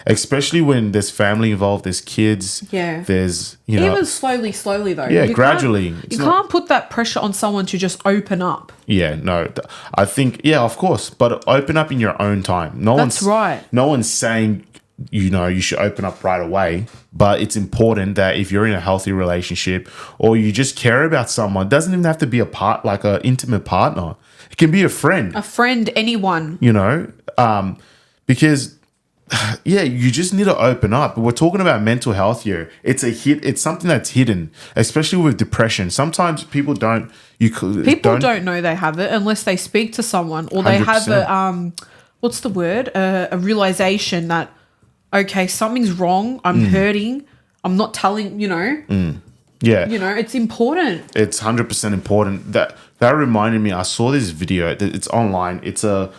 Especially when there's family involved, there's kids. Yeah. There's, you know. Even slowly though. Yeah, You gradually. You can't put that pressure on someone to just open up. Yeah, no. I think, yeah, of course. But open up in your own time. That's right. No one's saying, you know, you should open up right away. But it's important that if you're in a healthy relationship or you just care about someone, it doesn't even have to be like an intimate partner. It can be a friend. A friend, anyone. You know, because yeah, you just need to open up. We're talking about mental health here. It's something that's hidden, especially with depression. Sometimes people don't know they have it unless they speak to someone or they 100%. have a what's the word? A realization that okay, something's wrong. I'm hurting. I'm not telling. You know. Yeah. You know, it's important. It's 100% important. That reminded me. I saw this video. It's online. It's a.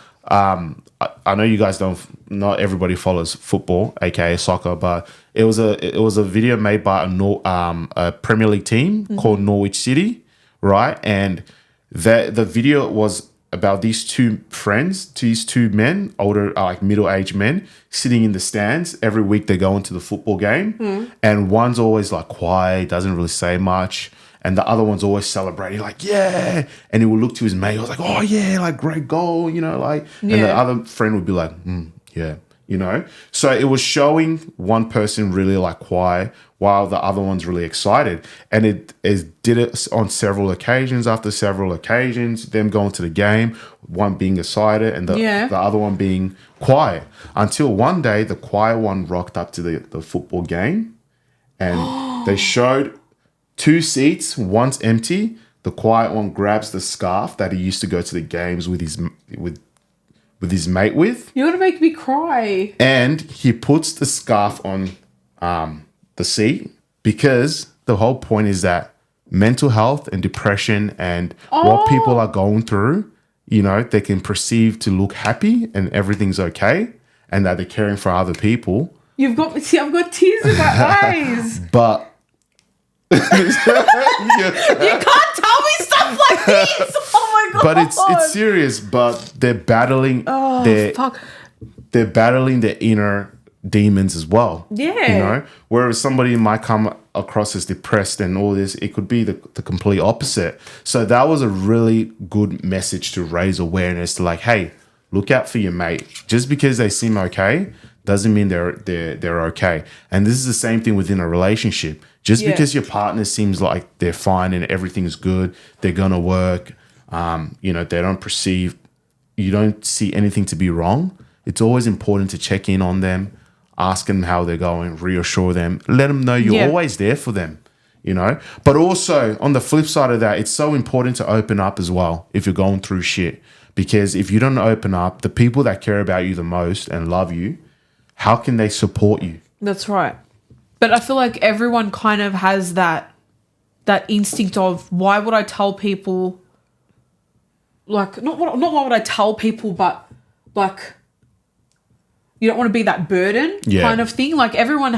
I know you guys not everybody follows football, aka soccer, but it was a video made by a Premier League team called Norwich City, right? And the video was about these two men, older, like middle-aged men, sitting in the stands. Every week they go into the football game, and one's always like quiet, doesn't really say much, and the other one's always celebrating, like, yeah. And he would look to his mate, he was like, oh yeah, like great goal, you know, like, and the other friend would be like, yeah, you know. So it was showing one person really like quiet while the other one's really excited. And it did it on several occasions, after several occasions, them going to the game, one being excited and the other one being quiet. Until one day, the quiet one rocked up to the football game and they showed 2 seats, one's empty. The quiet one grabs the scarf that he used to go to the games with his mate with. You're gonna make me cry. And he puts the scarf on the seat because the whole point is that mental health and depression and what people are going through, you know, they can perceive to look happy and everything's okay and that they're caring for other people. I've got tears in my eyes. But You can't tell me stuff like this. Oh my god! But it's serious. But they're battling. They're battling their inner demons as well. Yeah. You know, whereas somebody might come across as depressed and all this, it could be the complete opposite. So that was a really good message to raise awareness to, like, hey, look out for your mate. Just because they seem okay doesn't mean they're okay. And this is the same thing within a relationship. Just because your partner seems like they're fine and everything's good, they're gonna work, you know, you don't see anything to be wrong. It's always important to check in on them, ask them how they're going, reassure them, let them know you're always there for them, you know. But also on the flip side of that, it's so important to open up as well if you're going through shit. Because if you don't open up, the people that care about you the most and love you, how can they support you? That's right. But I feel like everyone kind of has that instinct of, why would I tell people, like, not why would I tell people, but like, you don't want to be that burden kind of thing. Like everyone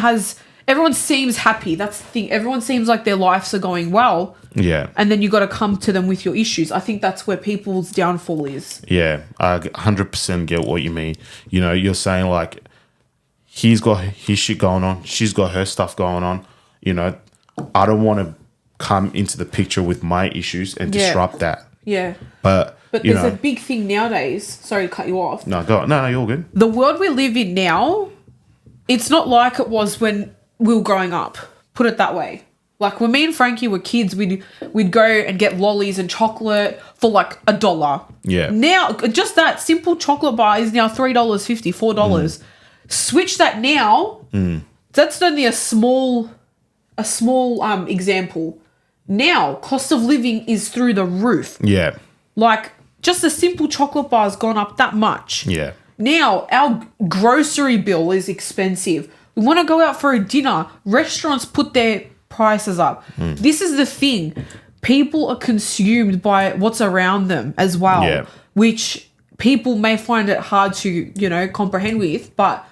seems happy. That's the thing. Everyone seems like their lives are going well. Yeah. And then you got to come to them with your issues. I think that's where people's downfall is. Yeah. I 100% get what you mean. You know, you're saying like, he's got his shit going on. She's got her stuff going on. You know, I don't want to come into the picture with my issues and disrupt that. Yeah. But there's a big thing nowadays. Sorry to cut you off. No, go on. No, you're all good. The world we live in now, it's not like it was when we were growing up. Put it that way. Like when me and Frankie were kids, we'd go and get lollies and chocolate for like $1. Yeah. Now, just that simple chocolate bar is now $3.50, $4. Switch that now. That's only a small example. Now, cost of living is through the roof. Yeah. Like, just a simple chocolate bar has gone up that much. Yeah. Now, our grocery bill is expensive. We want to go out for a dinner. Restaurants put their prices up. This is the thing. People are consumed by what's around them as well, which people may find it hard to, you know, comprehend with, but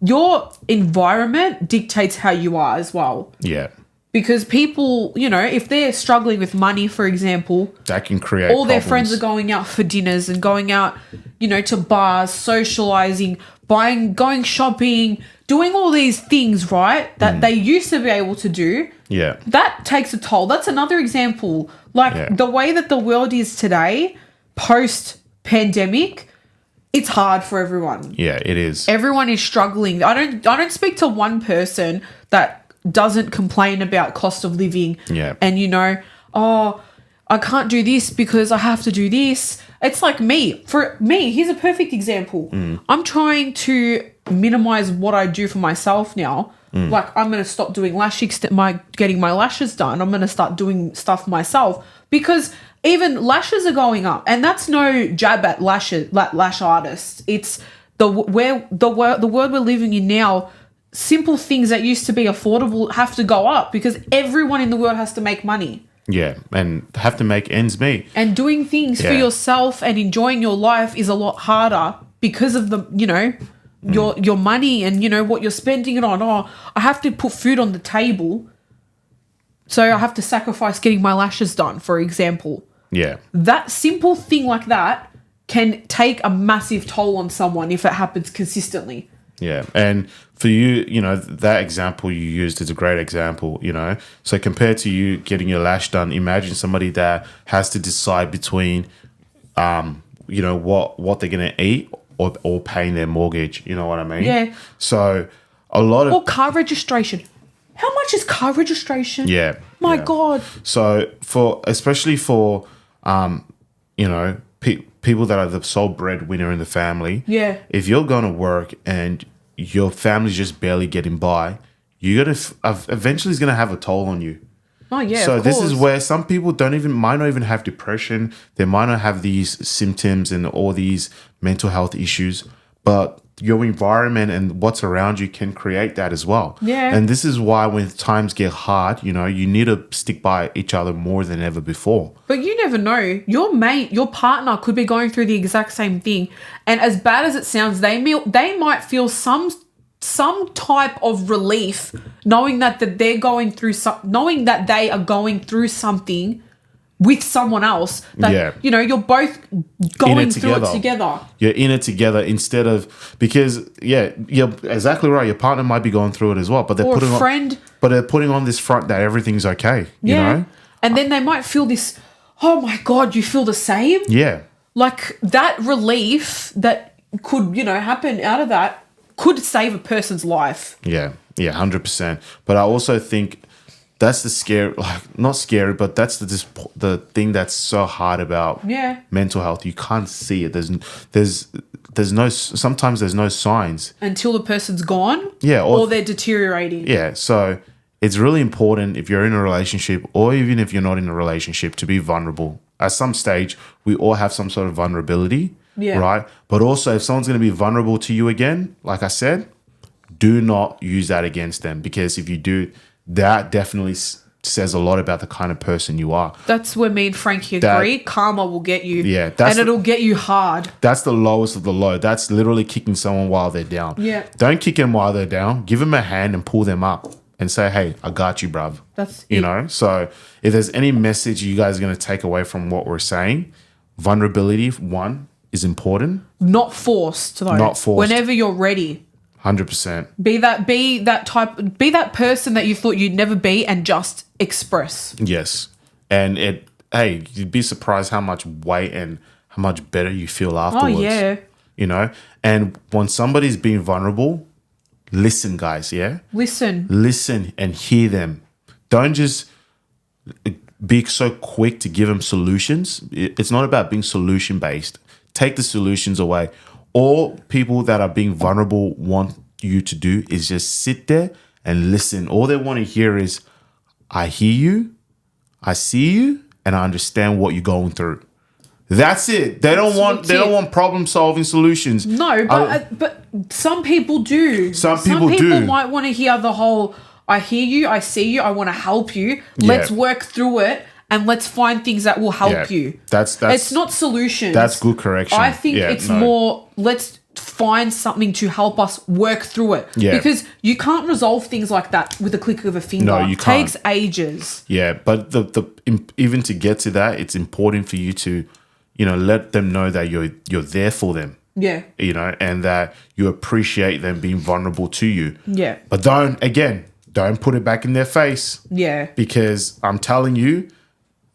your environment dictates how you are as well. Yeah. Because people, you know, if they're struggling with money, for example, that can create all their problems. friends are going out for dinners and going out, you know, to bars, socializing, going shopping, doing all these things, right? That they used to be able to do. Yeah. That takes a toll. That's another example. Like Yeah. the way that the world is today, post pandemic, it's hard for everyone. Yeah, it is. Everyone is struggling. I don't speak to one person that doesn't complain about cost of living. Yeah. And you know, oh, I can't do this because I have to do this. It's like me. For me, here's a perfect example. I'm trying to minimize what I do for myself now. Like I'm going to stop doing getting my lashes done. I'm going to start doing stuff myself because even lashes are going up, and that's no jab at lash artists. It's the world we're living in now. Simple things that used to be affordable have to go up because everyone in the world has to make money. Yeah, and have to make ends meet. And doing things for yourself and enjoying your life is a lot harder because of the, you know, your money and, you know, what you're spending it on. Oh, I have to put food on the table, so I have to sacrifice getting my lashes done, for example. Yeah. That simple thing like that can take a massive toll on someone if it happens consistently. Yeah. And for you, you know, that example you used is a great example, you know. So compared to you getting your lash done, imagine somebody that has to decide between, you know, what they're going to eat or paying their mortgage. You know what I mean? Yeah. So a lot of... Or car registration. How much is car registration? Yeah. My yeah. God. So especially for, you know, people that are the sole breadwinner in the family. Yeah. If you're going to work and your family's just barely getting by, you're going to eventually it's going to have a toll on you. Oh yeah. So of this is course. where some people might not even have depression. They might not have these symptoms and all these mental health issues, but your environment and what's around you can create that as well. Yeah. And this is why when times get hard, you know, you need to stick by each other more than ever before. But you never know. Your partner could be going through the exact same thing, and as bad as it sounds, they might feel some type of relief knowing that they are going through something with someone else. That, you know, you're both going through it together. You're in it together instead of, because you're exactly right. Your partner might be going through it as well, but they're putting on this front that everything's okay. You know, and then they might feel this. Oh my God, you feel the same? Yeah. Like that relief that could, you know, happen out of that could save a person's life. Yeah. Yeah. 100%. But I also think that's the scary, like not scary, but that's the thing that's so hard about mental health. You can't see it. Sometimes there's no signs until the person's gone. Yeah. Or they're deteriorating. Yeah. So it's really important if you're in a relationship or even if you're not in a relationship to be vulnerable. At some stage, we all have some sort of vulnerability, right? But also if someone's going to be vulnerable to you again, like I said, do not use that against them, because if you do, that definitely says a lot about the kind of person you are. That's where me and Frankie agree. Karma will get you. Yeah. And it'll get you hard. That's the lowest of the low. That's literally kicking someone while they're down. Yeah. Don't kick them while they're down. Give them a hand and pull them up and say, hey, I got you, bruv. That's you know? So if there's any message you guys are going to take away from what we're saying, vulnerability, one, is important. Not forced, though. Not forced. Whenever you're ready. 100%. Be that person that you thought you'd never be, and just express. Yes. And you'd be surprised how much weight and how much better you feel afterwards. Oh, yeah. You know? And when somebody's being vulnerable, listen, guys, yeah? Listen and hear them. Don't just be so quick to give them solutions. It's not about being solution-based. Take the solutions away. All people that are being vulnerable want you to do is just sit there and listen. All they want to hear is, I hear you, I see you, and I understand what you're going through. That's it. They don't want problem-solving solutions. No, but some people do. Some people might want to hear the whole, I hear you, I see you, I want to help you. Let's work through it. And let's find things that will help you. That's it's not solutions. That's good correction. I think more, let's find something to help us work through it. Yeah. Because you can't resolve things like that with a click of a finger. No, you It can't. takes ages. Yeah, but even to get to that, it's important for you to, let them know that you're there for them. Yeah. And that you appreciate them being vulnerable to you. Yeah. But don't put it back in their face. Yeah. Because I'm telling you,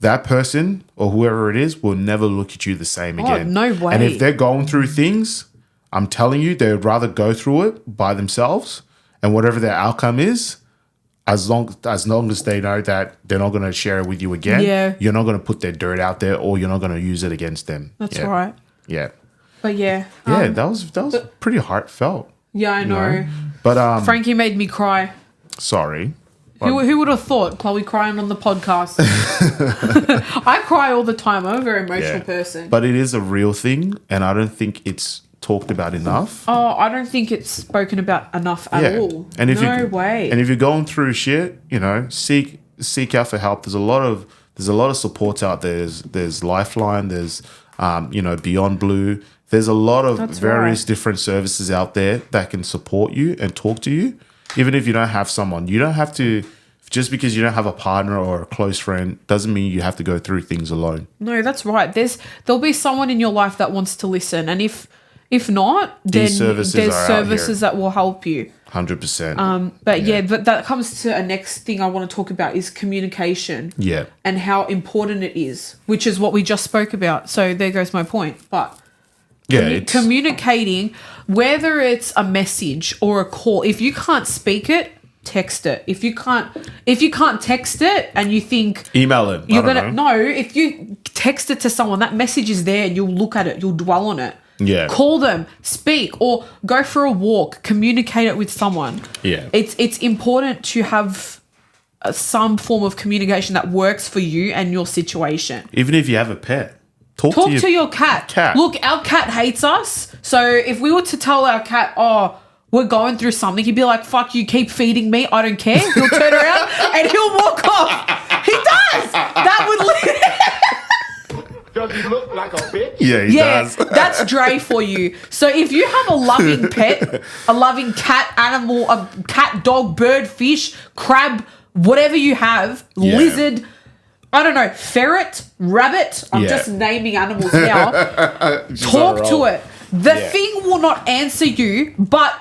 that person or whoever it is will never look at you the same again. no way. And if they're going through things, I'm telling you, they would rather go through it by themselves, and whatever their outcome is, as long as they know that they're not going to share it with you again, Yeah. you're not going to put their dirt out there, or you're not going to use it against them. That's Yeah. right. Yeah. But yeah. Yeah, that was pretty heartfelt. Yeah, I know. But Frankie made me cry. sorry. Who would have thought Chloe crying on the podcast? I cry all the time. I'm a very emotional person. But it is a real thing, and I don't think it's talked about enough. Oh, I don't think it's spoken about enough at all. And if no way. And if you're going through shit, seek out for help. There's a lot of supports out there. There's Lifeline. There's Beyond Blue. There's a lot of various different services out there that can support you and talk to you. Even if you don't have someone, you don't have to. Just because you don't have a partner or a close friend doesn't mean you have to go through things alone. No, that's right. There'll be someone in your life that wants to listen, and if not, then These services there's are out services here. that will help you. 100%. But that comes to a next thing I want to talk about is communication. Yeah. And how important it is, which is what we just spoke about. So there goes my point. But communicating, whether it's a message or a call, if you can't speak it, text it. If you can't text it and you think email it, if you text it to someone, that message is there and you'll look at it, you'll dwell on it. Yeah. Call them, speak, or go for a walk, communicate it with someone. Yeah. It's important to have some form of communication that works for you and your situation. Even if you have a pet, talk to your cat. Look, our cat hates us. So if we were to tell our cat, oh, we're going through something, he'd be like, fuck you, keep feeding me, I don't care. He'll turn around and he'll walk off. He does. That would Does he look like a bitch? Yeah, he does. That's Dre for you. So if you have a loving pet, a loving cat, animal, a cat, dog, bird, fish, crab, whatever you have, lizard, I don't know, ferret, rabbit, I'm just naming animals now. Talk to it. The thing will not answer you, but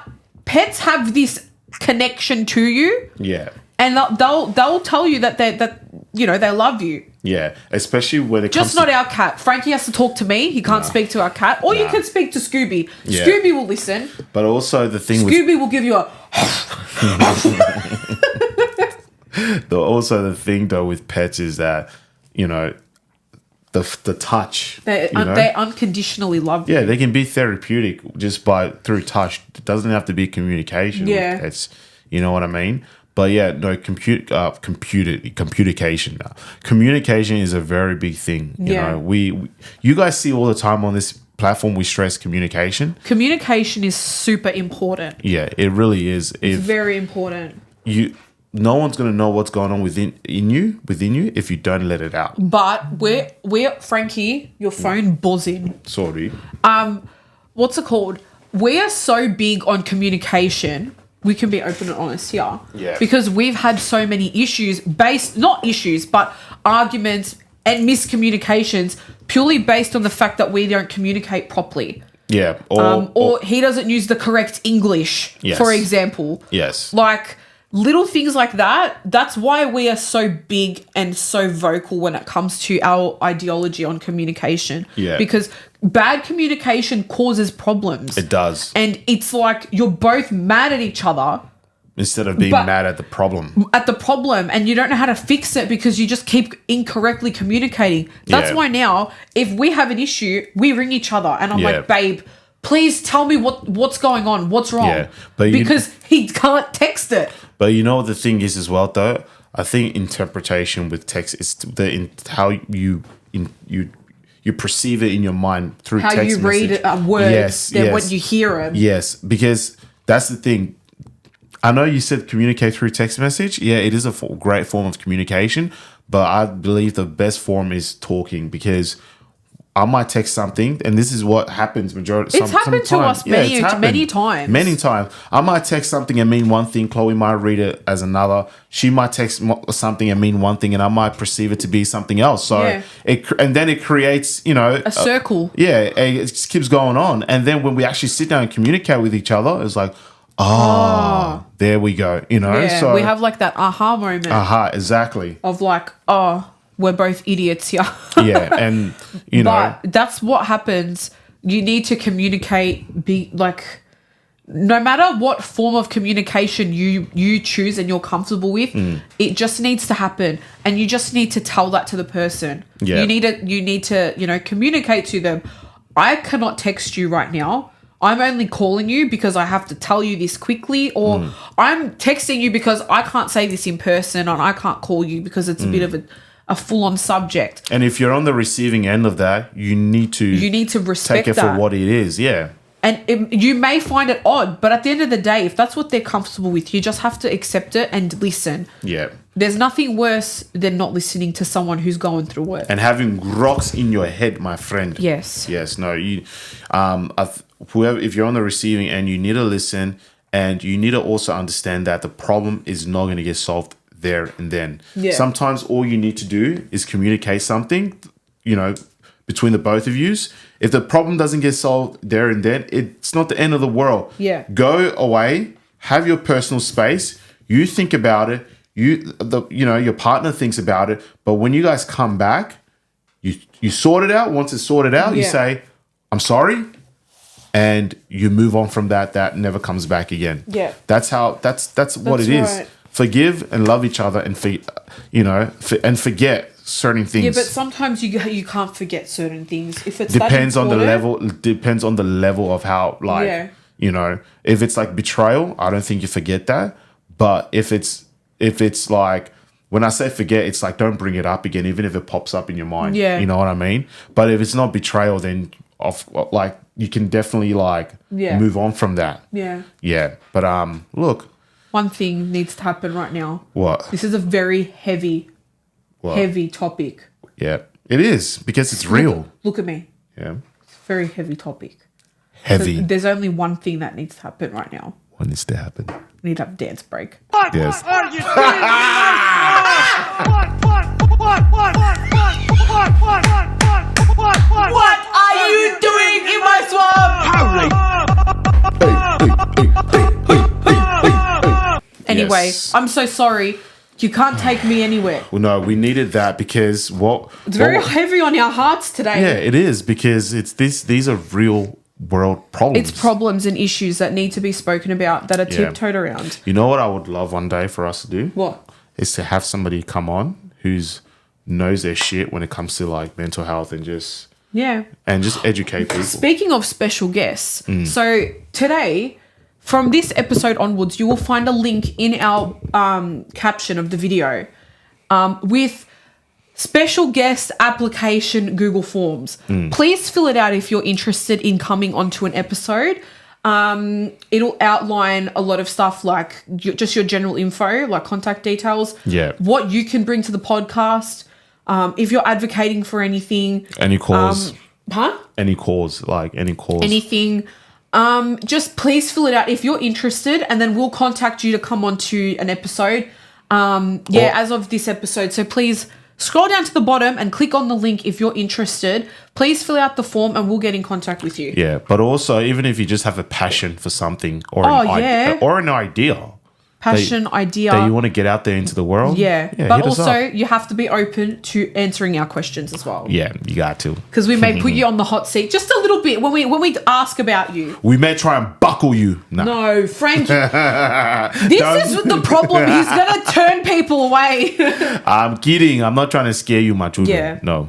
pets have this connection to you. Yeah. And they'll tell you that they love you. Yeah, especially when it Just comes not our cat. Frankie has to talk to me. He can't speak to our cat. Or you can speak to Scooby. Yeah. Scooby will listen. But also the thing Scooby will give you a... Also the thing though with pets is that, the touch. They unconditionally love you. Yeah, they can be therapeutic just through touch. It doesn't have to be communication. Yeah. With pets, you know what I mean? But yeah, no, communication. Communication is a very big thing. You guys see all the time on this platform, we stress communication. Communication is super important. Yeah, it really is. It's very important. No one's gonna know what's going on within you if you don't let it out. But we're Frankie, your phone buzzing. Sorry. What's it called? We are so big on communication. We can be open and honest here. Yeah. Because we've had so many but arguments and miscommunications purely based on the fact that we don't communicate properly. Yeah. Or he doesn't use the correct English, Yes. for example. Yes. Like little things like that. That's why we are so big and so vocal when it comes to our ideology on communication. Yeah. Because bad communication causes problems. It does. And it's like you're both mad at each other. Instead of being mad at the problem. And you don't know how to fix it because you just keep incorrectly communicating. That's why now, if we have an issue, we ring each other and I'm like, babe, please tell me what's going on, what's wrong. Yeah, but because he can't text it. But you know what the thing is as well, though? I think interpretation with text is how you perceive it in your mind through how text you read words than when you hear them. Yes, because that's the thing. I know you said communicate through text message. Yeah, it is a great form of communication, but I believe the best form is talking because I might text something, and this is what happens majority. It's happened to us many times. Many times. I might text something and mean one thing. Chloe might read it as another. She might text something and mean one thing, and I might perceive it to be something else. So and then it creates, a circle. It just keeps going on. And then when we actually sit down and communicate with each other, it's like, there we go. Yeah, so we have like that aha moment. Exactly. Of like, we're both idiots here. Yeah, and but that's what happens. You need to communicate. Be like, no matter what form of communication you choose and you're comfortable with, it just needs to happen, and you just need to tell that to the person. Yeah. You need to communicate to them. I cannot text you right now. I'm only calling you because I have to tell you this quickly, or I'm texting you because I can't say this in person, and I can't call you because it's a bit of a full-on subject. And if you're on the receiving end of that, you need to respect take it that for what it is. Yeah. And you may find it odd, but at the end of the day, if that's what they're comfortable with, you just have to accept it and listen. Yeah. There's nothing worse than not listening to someone who's going through it. And having rocks in your head, my friend. Yes. Yes. No. You. Whoever, if you're on the receiving end, you need to listen, and you need to also understand that the problem is not going to get solved there and then. Yeah. Sometimes all you need to do is communicate something, between the both of yous. If the problem doesn't get solved there and then, it's not the end of the world. Yeah. Go away, have your personal space. You think about it. Your partner thinks about it. But when you guys come back, you sort it out. Once it's sorted out, you say, "I'm sorry," and you move on from that. That never comes back again. Yeah. That's what it is. Right. Forgive and love each other, and forget certain things. Yeah, but sometimes you can't forget certain things. If it's depends on the level. Depends on the level of how, if it's like betrayal, I don't think you forget that. But if it's like, when I say forget, it's like don't bring it up again, even if it pops up in your mind. Yeah, you know what I mean. But if it's not betrayal, then you can definitely move on from that. Yeah. Yeah, but look. One thing needs to happen right now. What? This is a very heavy topic. Yeah, it is, because it's real. Look at me. Yeah. It's a very heavy topic. Heavy. So there's only one thing that needs to happen right now. What needs to happen? We need to have a dance break. Yes. What are you doing in my swamp? Anyway, yes. I'm so sorry. You can't take me anywhere. Well, no, we needed that because it's very heavy on our hearts today. Yeah, it is, because these are real world problems. It's problems and issues that need to be spoken about, that are tiptoed around. You know what I would love one day for us to do? What? Is to have somebody come on who's knows their shit when it comes to mental health and just educate people. Speaking of special guests, so today, from this episode onwards, you will find a link in our caption of the video with special guest application Google Forms. Please fill it out if you're interested in coming onto an episode. It'll outline a lot of stuff like just your general info, like contact details, what you can bring to the podcast, if you're advocating for anything. Any cause. Any cause, anything. Just please fill it out if you're interested, and then we'll contact you to come on to an episode. As of this episode. So please scroll down to the bottom and click on the link if you're interested. Please fill out the form and we'll get in contact with you. Yeah, but also, even if you just have a passion for something or an idea. Idea that you want to get out there into the world. But also you have to be open to answering our questions as well. Yeah, you got to, because we may put you on the hot seat just a little bit when we ask about you. We may try and buckle you. No, Frankie. This is the problem. He's gonna turn people away. I'm kidding. I'm not trying to scare you, my children. Yeah. No.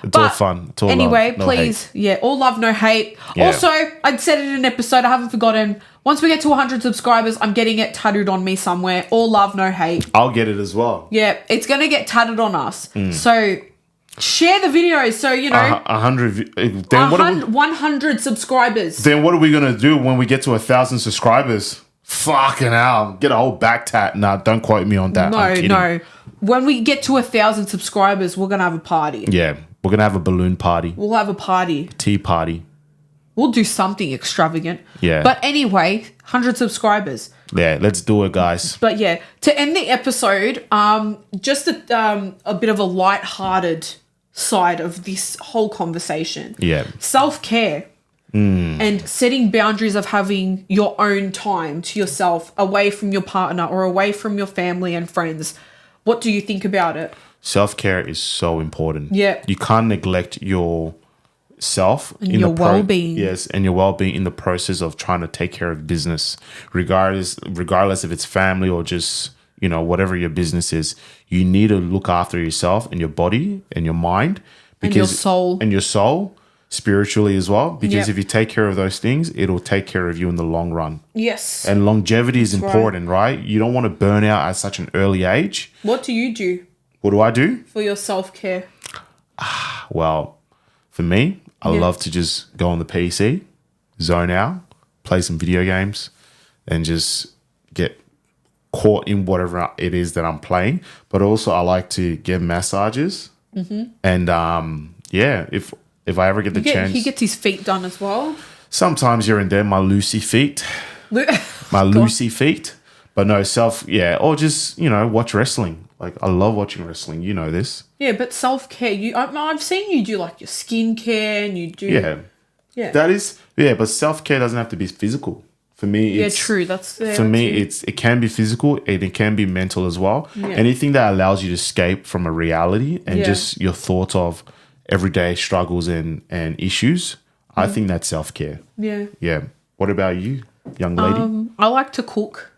It's all fun. It's all anyway, love. No please. hate. Yeah, all love, no hate. Yeah. Also, I'd said it in an episode. I haven't forgotten. Once we get to 100 subscribers, I'm getting it tattooed on me somewhere. All love, no hate. I'll get it as well. Yeah, it's going to get tattooed on us. So share the videos. So, 100 subscribers. Then what are we going to do when we get to 1,000 subscribers? Fucking hell. Get a whole back tat. Nah, don't quote me on that. No. When we get to 1,000 subscribers, we're going to have a party. Yeah. We're gonna have a balloon party, We'll have a party. tea party. We'll do something extravagant. Yeah. But anyway, 100 subscribers. Yeah, let's do it, guys. But yeah, to end the episode, just a bit of a light-hearted side of this whole conversation. Yeah. Self-care and setting boundaries of having your own time to yourself away from your partner or away from your family and friends. What do you think about it? Self-care is so important. Yeah. You can't neglect yourself And in your the well-being. Yes, and your well-being in the process of trying to take care of business, regardless if it's family or just, whatever your business is. You need to look after yourself and your body and your mind And your soul. and your soul spiritually as well, because Yeah. if you take care of those things, it'll take care of you in the long run. Yes. And longevity is That's right. important, right? You don't want to burn out at such an early age. What do you do What do I do? for your self-care? Well, for me, I Yeah. love to just go on the PC, zone out, play some video games, and just get caught in whatever it is that I'm playing. But also, I like to get massages. Mm-hmm. And if I ever get the chance, He gets his feet done as well. sometimes here and there, my Lucy feet, Lu- my God. Lucy feet. But no, or just, watch wrestling. Like, I love watching wrestling. You know this. Yeah, but self-care, I've seen you do like your skincare and you do... Yeah. Yeah. But self-care doesn't have to be physical. For me, Yeah, it's true. That's for me, it can be physical and it can be mental as well. Yeah. Anything that allows you to escape from a reality and Yeah. just your thoughts of everyday struggles and issues, I think that's self-care. Yeah. Yeah. What about you, young lady? I like to cook.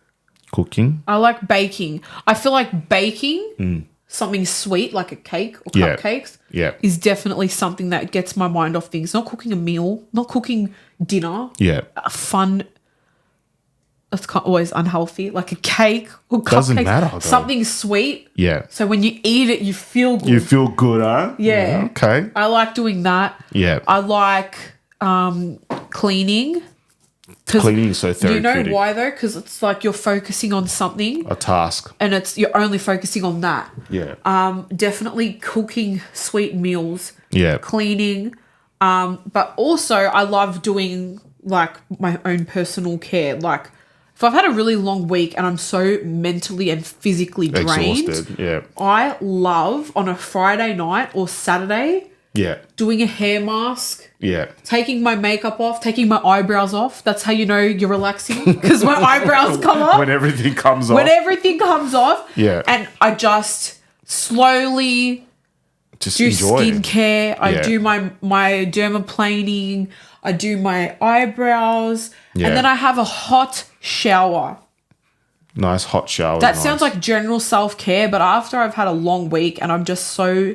Cooking? I like baking. I feel like baking something sweet like a cake or Yeah. cupcakes Yeah. is definitely something that gets my mind off things. Not cooking a meal, not cooking dinner. Yeah. A fun... That's always unhealthy, like a cake or cupcakes. Doesn't matter, though. Something sweet. Yeah. So when you eat it, you feel good. You feel good, huh? Yeah. Okay. I like doing that. Yeah. I like cleaning. 'Cause Cleaning is so Do you know therapeutic. why though? Because it's like you're focusing on something A task. and you're only focusing on that. Yeah. Definitely cooking sweet meals, Yeah. cleaning. But also I love doing like my own personal care. Like if I've had a really long week and I'm so mentally and physically drained, Exhausted. Yeah. I love on a Friday night or Saturday Yeah. doing a hair mask, Yeah. taking my makeup off, taking my eyebrows off. That's how you know you're relaxing because my eyebrows come off. When everything comes off. When everything comes off. Yeah. And I just slowly Just do enjoy it. skincare. I Yeah. do my dermaplaning. I do my eyebrows. Yeah. And then I have a hot shower. Nice hot shower. That sounds like general self-care, but after I've had a long week and I'm just so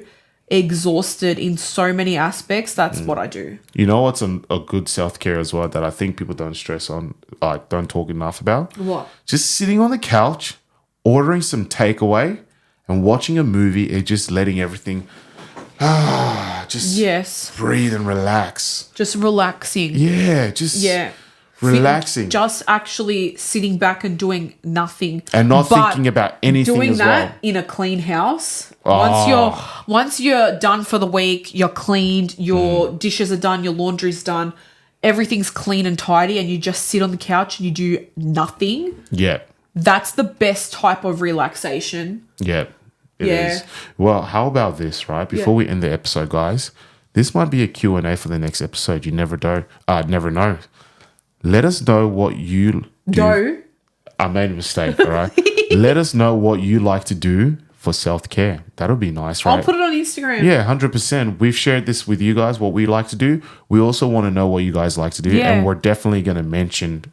exhausted in so many aspects, that's what I do. You know what's a good self-care as well that I think people don't stress on, like don't talk enough about? What? Just sitting on the couch, ordering some takeaway and watching a movie and just letting everything just Yes. breathe and relax. Just relaxing. Yeah, just Yeah. relaxing. Just actually sitting back and doing nothing. And not But thinking about anything doing as that well. in a clean house. Oh. Once you're done for the week, you're cleaned, your Mm. dishes are done, your laundry's done, everything's clean and tidy, and you just sit on the couch and you do nothing. Yeah. That's the best type of relaxation. Yeah, it is. Yeah. Well, how about this, right? Before we end the episode, guys, this might be a Q&A for the next episode. You never know. Let us know what you do. Dough. I made a mistake, all right? Let us know what you like to do for self-care. That'll be nice, right? I'll put it on Instagram. Yeah, 100%. We've shared this with you guys, what we like to do. We also want to know what you guys like to do. Yeah. And we're definitely going to mention...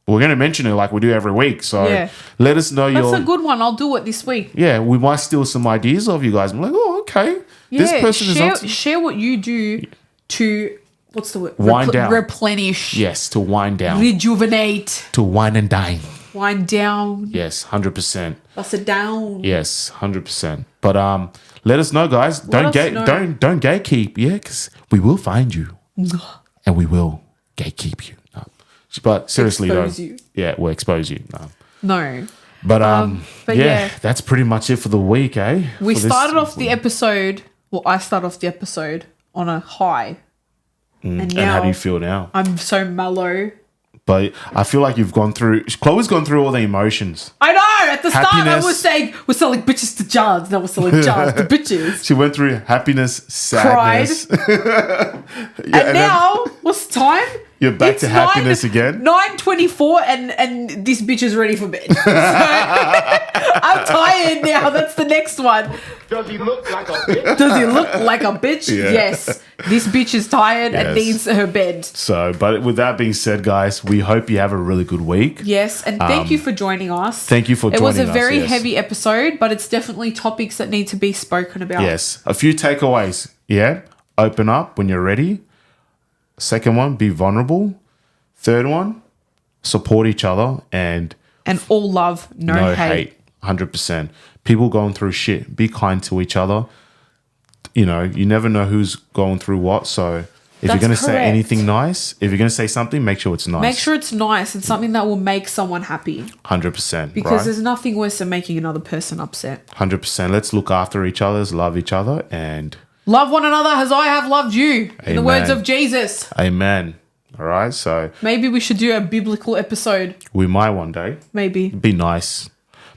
We're going to mention it like we do every week. So Yeah. let us know That's your... a good one. I'll do it this week. Yeah, we might steal some ideas of you guys. I'm like, oh, okay. This Yeah, person is up to... share what you do to, what's the word? Wind down. Replenish. Yes, to wind down. Rejuvenate. To wine and dine. Wind down. Yes, 100%. Bust it down. Yes, 100%. But let us know, guys. Let us know. Don't gatekeep, yeah, because we will find you. And we will gatekeep you. No. But seriously, Expose though. you. Yeah, we'll expose you. No. No. But, But yeah, yeah. that's pretty much it for the week, eh? We For this started off the episode Well, I start off the episode on a high. And now how do you feel now? I'm so mellow. But I feel like Chloe's gone through all the emotions. I know. At the start, I Happiness. was saying we're selling bitches to jars. Now we're selling jars to bitches. She went through happiness, sadness. And now, what's the time? You're back to happiness again? 9:24 and this bitch is ready for bed. So, I'm tired now. That's the next one. Does he look like a bitch? Does he look like a bitch? Yeah. Yes. This bitch is tired and Yes. needs her bed. So, but with that being said, guys, we hope you have a really good week. Yes, and thank you for joining us. Thank you for It was joining a us, very yes. heavy episode, but it's definitely topics that need to be spoken about. Yes. A few takeaways. Yeah. Open up when you're ready. Second one, be vulnerable. Third one, support each other and And all love, no hate. 100%. People going through shit. Be kind to each other. You know, you never know who's going through what. So if you're That's going to say correct. anything nice, if you're going to say something, make sure it's nice. Make sure it's nice and something that will make someone happy. 100%. Because right? there's nothing worse than making another person upset. 100%. Let's look after each other, love each other, and Love one another as I have loved you. In the words Amen. of Jesus. amen. All right. So Maybe we should do a biblical episode. we might one day. Maybe. Be nice.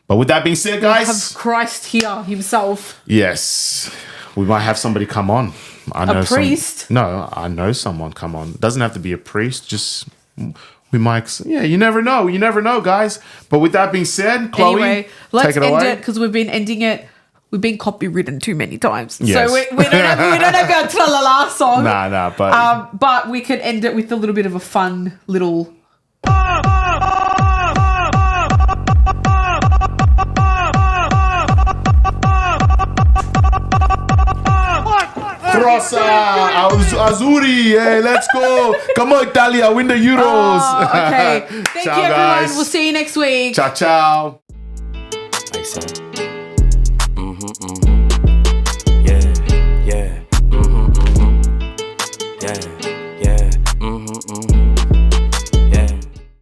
But with that being said, guys, Have Christ here himself. yes, we might have somebody come on. I know priest? No, I know someone come on. It doesn't have to be a priest. Just we might. Yeah, you never know. You never know, guys. But with that being said, Chloe, Anyway, let's take it end away. it because we've been ending it. We've been copywritten too many times. Yes. So we don't have our tra-la-la song. Nah, but But we could end it with a little bit of a fun little... Rosa, Azuri, hey, let's go. Come on, Italia, win the Euros. Oh, okay. Thank Ciao, you, everyone. guys. We'll see you next week. Ciao, ciao. Like so.